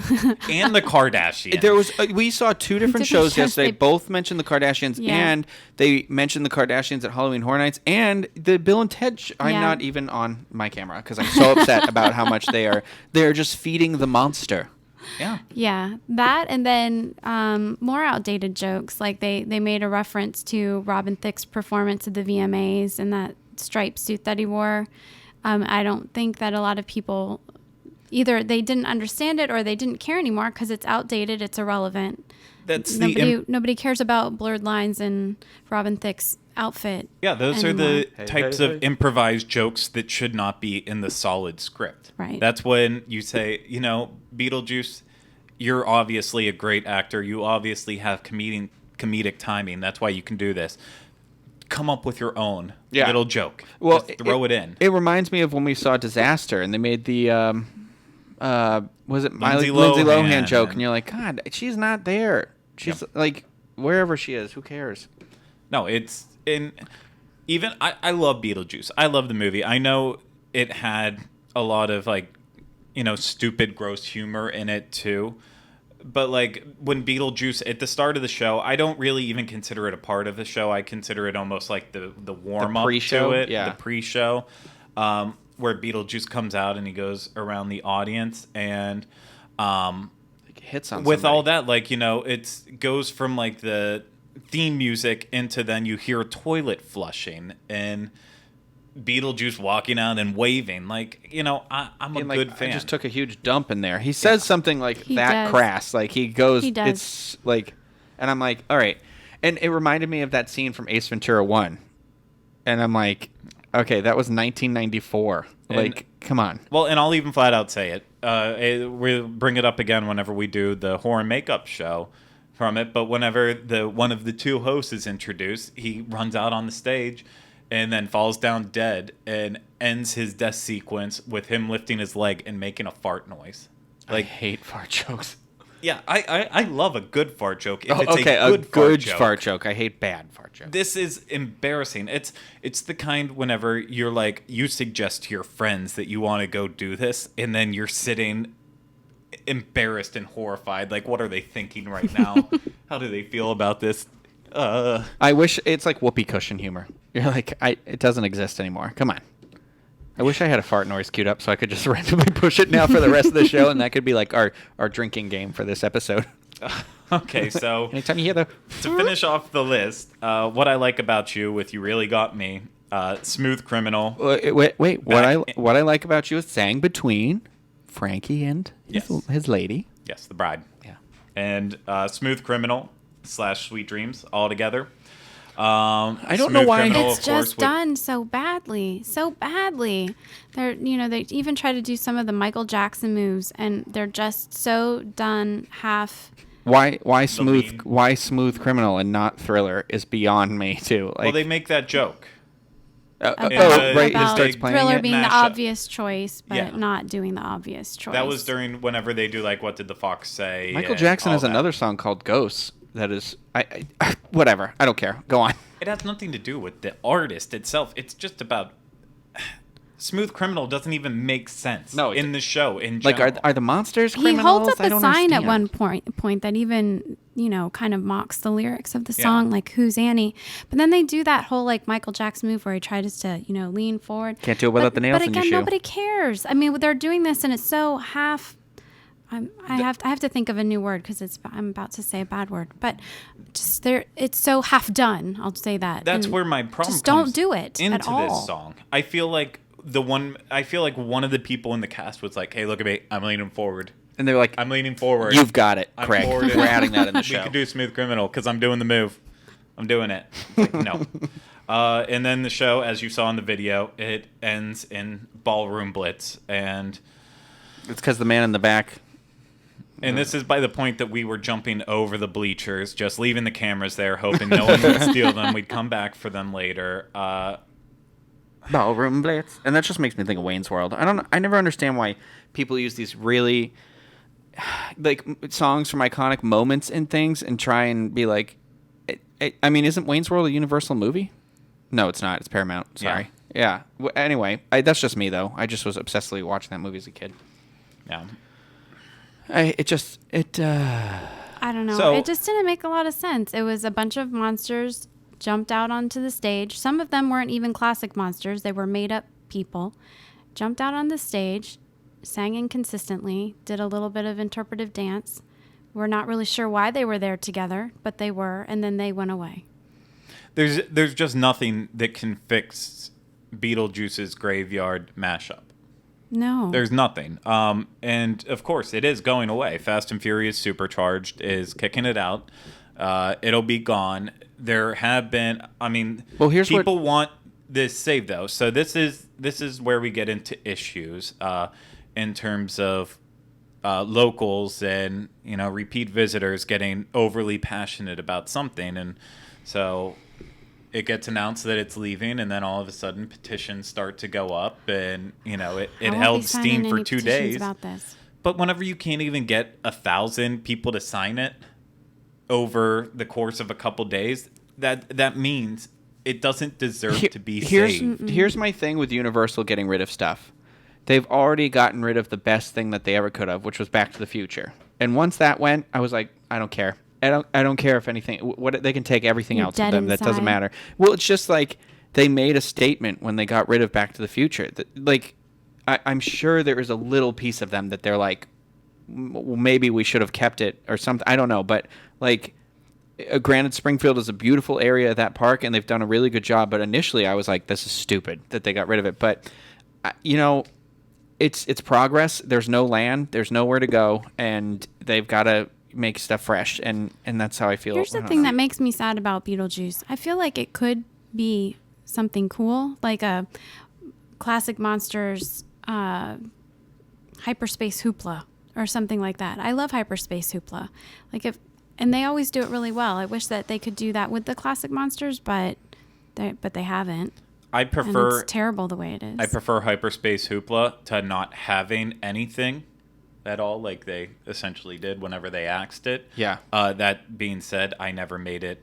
and the Kardashians. There was we saw two different Different shows shows, yesterday. they- Both mentioned the Kardashians, Yeah. and they mentioned the Kardashians at Halloween Horror Nights and the Bill and Ted. I'm Yeah. not even on my camera because I'm so upset about how much they're just feeding the monster. yeah. Yeah, that and then more outdated jokes. Like they made a reference to Robin Thicke's performance at the VMAs and that striped suit that he wore. I don't think that a lot of people either they didn't understand it or they didn't care anymore because it's outdated, it's irrelevant. That's Nobody cares about blurred lines in Robin Thicke's outfit. Yeah, those anymore. are the types of improvised jokes that should not be in the solid script. Right. That's when you say, Beetlejuice, you're obviously a great actor. You obviously have comedic timing. That's why you can do this. Come up with your own little joke. Well, just throw it in. It reminds me of when we saw Disaster and they made the was it Lindsay Lindsay Lohan Lohan. joke, and you're like, God, she's not there. She's like wherever she is. Who cares? No, it's in. Even I love Beetlejuice. I love the movie. I know it had a lot of stupid, gross humor in it too. But like when Beetlejuice at the start of the show, I don't really even consider it a part of the show. I consider it almost like the warm up pre-show? to it, Yeah. the pre-show, where Beetlejuice comes out and he goes around the audience and Hits on with somebody. all that, it goes from like the theme music into then you hear toilet flushing and Beetlejuice walking out and waving. I'm a And, good fan. I just took a huge dump in there. He says something like He that does. crass. Like he goes, He does. it's like, and I'm like, all right. And it reminded me of that scene from Ace Ventura 1. And I'm like, okay, that was 1994. Like, come on. Well, and I'll even flat out say it. We'll bring it up again whenever we do the horror makeup show from it. But whenever one of the two hosts is introduced, he runs out on the stage and then falls down dead and ends his death sequence with him lifting his leg and making a fart noise. I hate fart jokes. Yeah, I love a good fart joke. If Oh, it's okay, a good fart joke. I hate bad fart jokes. This is embarrassing. It's the kind whenever you're like, you suggest to your friends that you want to go do this, and then you're sitting embarrassed and horrified. Like, what are they thinking right now? How do they feel about this? I wish it's like whoopee cushion humor. You're like, it doesn't exist anymore. Come on. I wish I had a fart noise queued up so I could just randomly push it now for the rest of the show, and that could be like our drinking game for this episode. Okay, so Anytime you hear the to finish off the list, what I like about you with You Really Got Me, Smooth Criminal. wait, Back what I like about you is sang between Frankie and his lady. Yes, the bride. Yeah. And Smooth Criminal / Sweet Dreams all together. I don't know why It's just done so badly. They're, they even try to do some of the Michael Jackson moves, and they're just so done half. Why smooth criminal and not Thriller is beyond me too. Like, Well, they make that joke. About, right, he about starts playing Thriller it. being the Mashup. obvious choice, but Yeah. not doing the obvious choice. That was during whenever they do like What Did the Fox Say? Michael and Jackson all has that. another song called Ghosts that is whatever. I don't care. Go on. It has nothing to do with the artist itself. It's just about Smooth Criminal doesn't even make sense No, in the show in Like, general. are the monsters He criminals? holds up I a don't sign at understand. one point that even, kind of mocks the lyrics of the Yeah. song, like "Who's Annie?" But then they do that whole like Michael Jackson move where he tries to, lean forward. Can't do it without the nails But in your again, shoe. nobody cares. I mean, they're doing this, and it's so half. I have to think of a new word because I'm about to say a bad word, but just there, it's so half done. I'll say that. That's And where my problem just comes don't do it into at all. this song. I feel like one of the people in the cast was like, "Hey, look at me, I'm leaning forward." And they're like, I'm leaning forward. "You've got it, I'm Craig. forward We're adding that in the We show." could do Smooth Criminal because I'm doing the move. I'm doing it. It's like, no. And then the show, as you saw in the video, it ends in ballroom blitz, and It's because the man in the back. this is by the point that we were jumping over the bleachers, just leaving the cameras there, hoping no one would steal them. We'd come back for them later. Ballroom Blitz. And that just makes me think of Wayne's World. I never understand why people use these really like songs from iconic moments and things and try and be like I mean, isn't Wayne's World a Universal movie? No, it's not. It's Paramount. Sorry. Yeah. Anyway, that's just me though. I just was obsessively watching that movie as a kid. Yeah. I don't know. So- It just didn't make a lot of sense. It was a bunch of monsters jumped out onto the stage. Some of them weren't even classic monsters. They were made up people. Jumped out on the stage, sang inconsistently, did a little bit of interpretive dance. We're not really sure why they were there together, but they were, and then they went away. There's just nothing that can fix Beetlejuice's graveyard mashup. No. There's nothing. And of course, it is going away. Fast and Furious Supercharged is kicking it out. It'll be gone. There have been. I mean, Here's people want this saved though. So this is where we get into issues in terms of locals and repeat visitors getting overly passionate about something, and so it gets announced that it's leaving, and then all of a sudden petitions start to go up, and it I won't held be signing steam for any 2 petitions days. about this. But whenever you can't even get 1,000 people to sign it over the course of a couple days, that means it doesn't deserve to be saved. Here's my thing with Universal getting rid of stuff. They've already gotten rid of the best thing that they ever could have, which was Back to the Future. And once that went, I was like, I don't care. I don't care if anything. What they can take everything You're else dead with them. That doesn't inside. matter. Well, it's just like they made a statement when they got rid of Back to the Future. Like, I'm sure there is a little piece of them that they're like, well, maybe we should have kept it or something. I don't know, but like. Granted, Springfield is a beautiful area of that park, and they've done a really good job. But initially, I was like, "This is stupid that they got rid of it." But it's progress. There's no land. There's nowhere to go, and they've got to make stuff fresh. And that's how I feel. Here's the I don't thing know. that makes me sad about Beetlejuice. I feel like it could be something cool, like a classic monsters hyperspace hoopla or something like that. I love hyperspace hoopla. And they always do it really well. I wish that they could do that with the classic monsters, but they haven't. I And prefer it's terrible the way it is. I prefer Hyperspace Hoopla to not having anything at all, like they essentially did whenever they axed it. Yeah. That being said, I never made it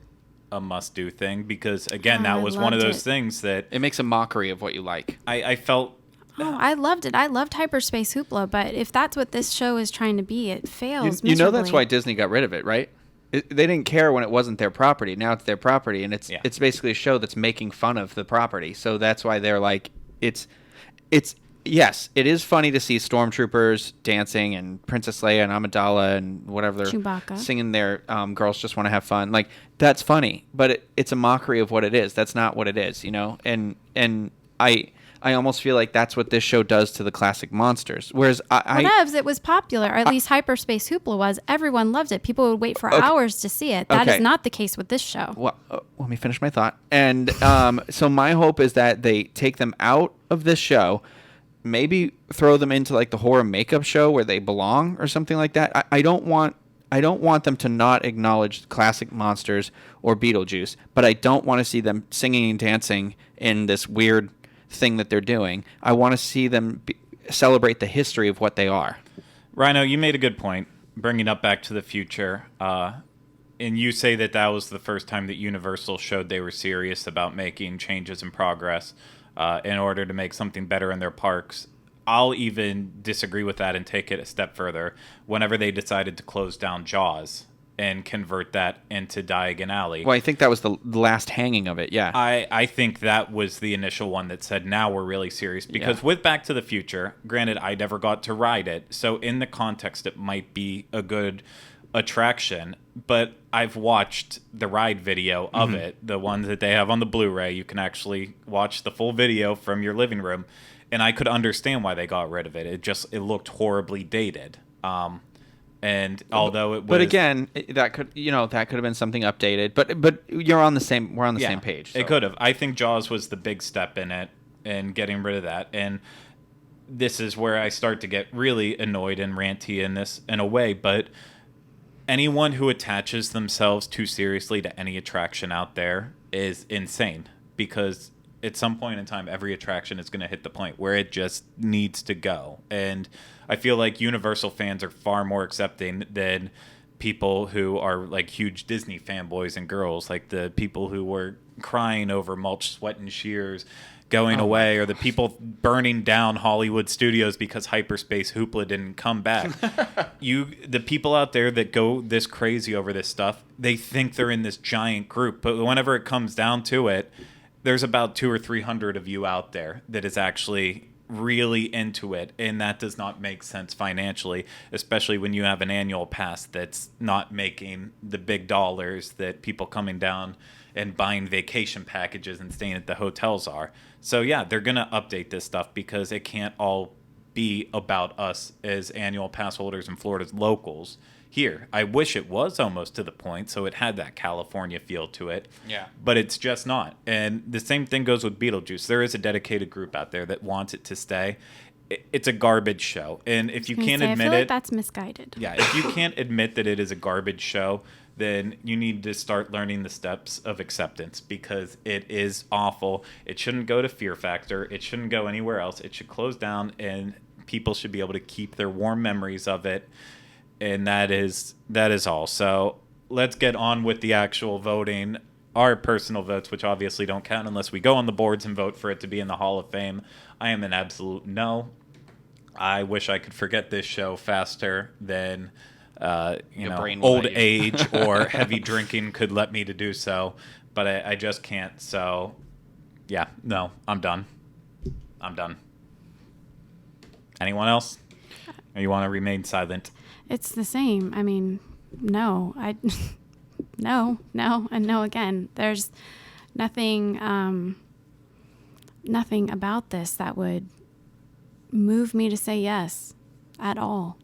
a must-do thing because, again, that I was one of loved those it. things that It makes a mockery of what you like. I felt. Oh, I loved it. I loved hyperspace hoopla, but if that's what this show is trying to be, it fails. You know that's miserably. why Disney got rid of it, right? They didn't care when it wasn't their property. Now it's their property, and it's basically a show that's making fun of the property. So that's why they're like, it's yes, it is funny to see stormtroopers dancing and Princess Leia and Amidala and whatever they're Chewbacca. singing their girls just want to have fun. Like that's funny, but it's a mockery of what it is. That's not what it is, And I almost feel like that's what this show does to the classic monsters. Whereas Whatevs, it was popular, or at least Hyperspace Hoopla was. Everyone loved it. People would wait for hours to see it. That is Okay. not the case with this show. Well, let me finish my thought. And so my hope is that they take them out of this show, maybe throw them into like the horror makeup show where they belong or something like that. I don't want them to not acknowledge classic monsters or Beetlejuice, but I don't want to see them singing and dancing in this weird thing that they're doing. I want to see them celebrate the history of what they are. Ryno, you made a good point, bringing up Back to the Future. And you say that was the first time that Universal showed they were serious about making changes and progress. in order to make something better in their parks. I'll even disagree with that and take it a step further. Whenever they decided to close down Jaws and convert that into Diagon Alley. Well, I think that was the last hanging of it, yeah. I think that was the initial one that said, now we're really serious. Because with Back to the Future, granted, I never got to ride it, so in the context, it might be a good attraction. But I've watched the ride video of it, the ones that they have on the Blu-ray. You can actually watch the full video from your living room. And I could understand why they got rid of it. It looked horribly dated. And although it was, but again, that could have been something updated. But we're on the same page. So. It could have. I think Jaws was the big step in it, and getting rid of that. And this is where I start to get really annoyed and ranty in a way. But anyone who attaches themselves too seriously to any attraction out there is insane, because at some point in time, every attraction is going to hit the point where it just needs to go. And I feel like Universal fans are far more accepting than people who are like huge Disney fanboys and girls, like the people who were crying over Mulch, Sweat, and Shears going away, or the people burning down Hollywood studios because Hyperspace Hoopla didn't come back. The people out there that go this crazy over this stuff, they think they're in this giant group, but whenever it comes down to it, there's about 200 or 300 of you out there that is actually really into it, and that does not make sense financially, especially when you have an annual pass that's not making the big dollars that people coming down and buying vacation packages and staying at the hotels are. So yeah, they're going to update this stuff because it can't all be about us as annual pass holders and Florida's locals here. I wish it was almost to the point, so it had that California feel to it. Yeah. But it's just not. And the same thing goes with Beetlejuice. There is a dedicated group out there that wants it to stay. It's a garbage show. And if you can't admit I feel it... like that's misguided. Yeah, if you can't admit that it is a garbage show, then you need to start learning the steps of acceptance, because it is awful. It shouldn't go to Fear Factor. It shouldn't go anywhere else. It should close down, and people should be able to keep their warm memories of it. And that is all. So let's get on with the actual voting. Our personal votes, which obviously don't count unless we go on the boards and vote for it to be in the Hall of Fame. I am an absolute no. I wish I could forget this show faster than old age or heavy drinking could let me to do so. But I just can't. So yeah, no, I'm done. Anyone else? Or you want to remain silent? It's the same. I mean, no. No, and no again. There's nothing about this that would move me to say yes at all.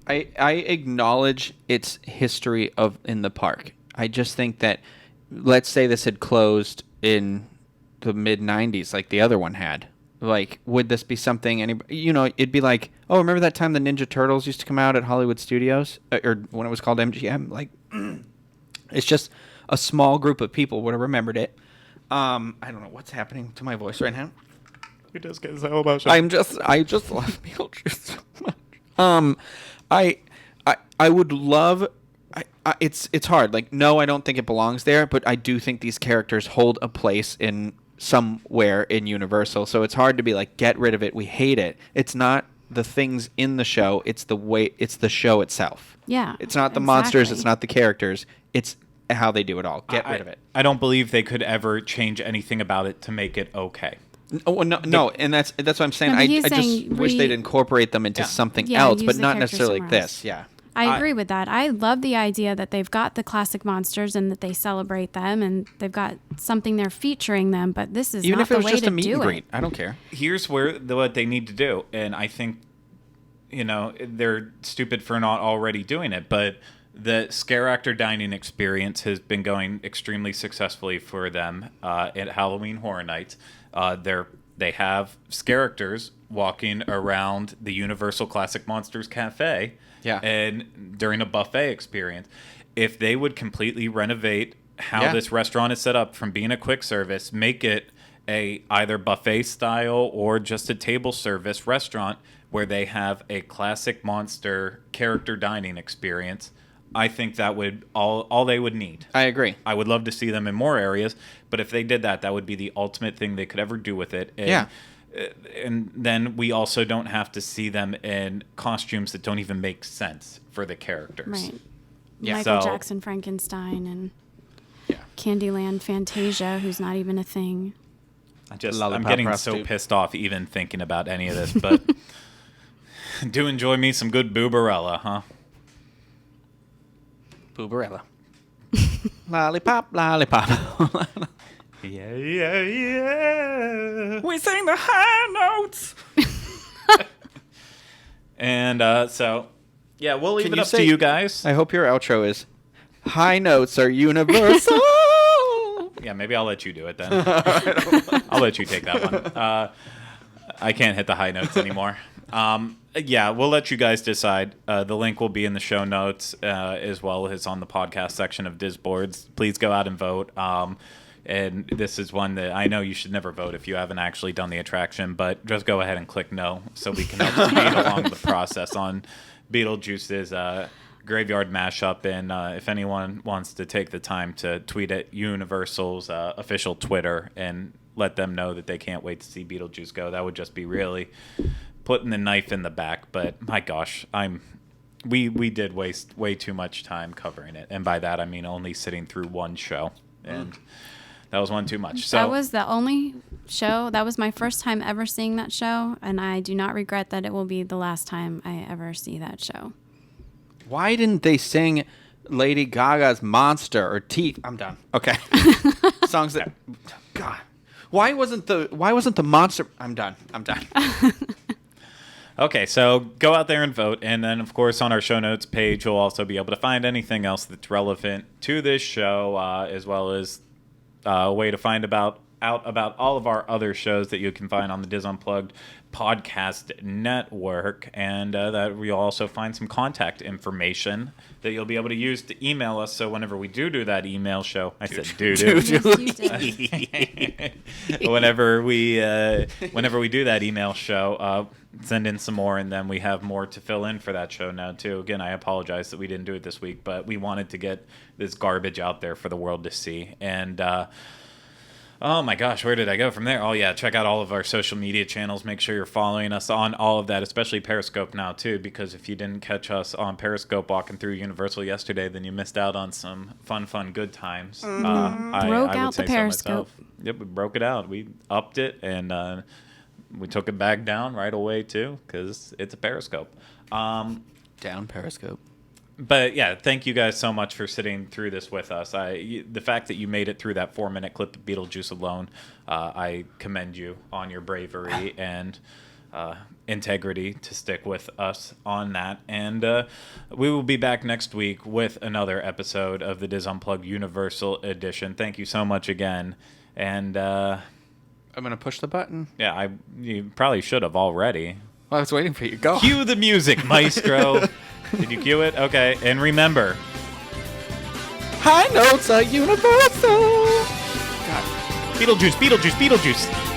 I acknowledge its history in the park. I just think that, let's say this had closed in the mid-'90s like the other one had. Like, would this be something it'd be like, oh, remember that time the Ninja Turtles used to come out at Hollywood Studios? Or when it was called MGM? Like, it's just a small group of people would have remembered it. I don't know what's happening to my voice right now. You just get so emotional. I just love Beetlejuice so much. I would love... It's hard. Like, no, I don't think it belongs there, but I do think these characters hold a place in somewhere in Universal. So it's hard to be like, get rid of it. We hate it. It's not the things in the show. It's the show itself. Yeah. It's not the monsters. It's not the characters. It's how they do it all. Get rid of it. I don't believe they could ever change anything about it to make it okay. Oh no, and that's what I'm saying. No, I just wish they'd incorporate them into something else, but not necessarily like this. Yeah. I agree with that. I love the idea that they've got the classic monsters and that they celebrate them and they've got something there featuring them, but this is even not if it was the way just to a meet do and it. greet. I don't care. Here's what they need to do, and I think they're stupid for not already doing it, but the scare actor dining experience has been going extremely successfully for them at Halloween Horror Nights. They have scare actors walking around the Universal Classic Monsters Cafe. Yeah. And during a buffet experience, if they would completely renovate how this restaurant is set up from being a quick service, make it a either buffet style or just a table service restaurant where they have a classic monster character dining experience, I think that would all they would need. I agree. I would love to see them in more areas, but if they did that, that would be the ultimate thing they could ever do with it. And, Yeah. And then we also don't have to see them in costumes that don't even make sense for the characters. Right. Yeah. Michael So- Jackson Frankenstein and Yeah. Candyland Fantasia, who's not even a thing. I'm Lollipop getting prostitute. so pissed off even thinking about any of this, but do enjoy me some good Booberella, huh? Booberella. Lollipop, lollipop. Yeah, yeah, yeah. We sing the high notes. And so, yeah, we'll leave Can it you up to say- you guys. I hope your outro is high notes are universal. Yeah, maybe I'll let you do it then. I'll let you take that one. I can't hit the high notes anymore. Yeah, we'll let you guys decide. The link will be in the show notes as well as on the podcast section of Disboards. Please go out and vote. And this is one that I know you should never vote if you haven't actually done the attraction, but just go ahead and click no so we can help speed along the process on Beetlejuice's graveyard mashup. And if anyone wants to take the time to tweet at Universal's official Twitter and let them know that they can't wait to see Beetlejuice go, that would just be really putting the knife in the back. But my gosh, we did waste way too much time covering it, and by that I mean only sitting through one show, and that was one too much. So That was the only show. That was my first time ever seeing that show, and I do not regret that it will be the last time I ever see that show. Why didn't they sing Lady Gaga's Monster or Teeth? I'm done. Okay. Songs that God. Why wasn't the monster? I'm done. Okay, so go out there and vote, and then of course on our show notes page you'll also be able to find anything else that's relevant to this show, as well as a way to find out about all of our other shows that you can find on the Diz Unplugged podcast network, and that we'll also find some contact information that you'll be able to use to email us. So whenever we do that email show, I said do. Yes, you did. whenever we do that email show, send in some more, and then we have more to fill in for that show now too. Again, I apologize that we didn't do it this week, but we wanted to get this garbage out there for the world to see. And oh my gosh, where did I go from there? Oh yeah, check out all of our social media channels. Make sure you're following us on all of that, especially Periscope now too, because if you didn't catch us on Periscope walking through Universal yesterday, then you missed out on some fun good times. I Broke would out say the so Periscope. myself. Yep, we broke it out. We upped it, and we took it back down right away too, because it's a Periscope. Down Periscope. But yeah, thank you guys so much for sitting through this with us. The fact that you made it through that 4-minute clip of Beetlejuice alone, I commend you on your bravery and integrity to stick with us on that. And we will be back next week with another episode of the Diz Unplugged Universal Edition. Thank you so much again. And I'm gonna push the button. yeah, you probably should have already. Well, I was waiting for you to go. Cue the music, maestro. Did you cue it? Okay. And remember, High notes are universal. Beetlejuice, Beetlejuice, Beetlejuice.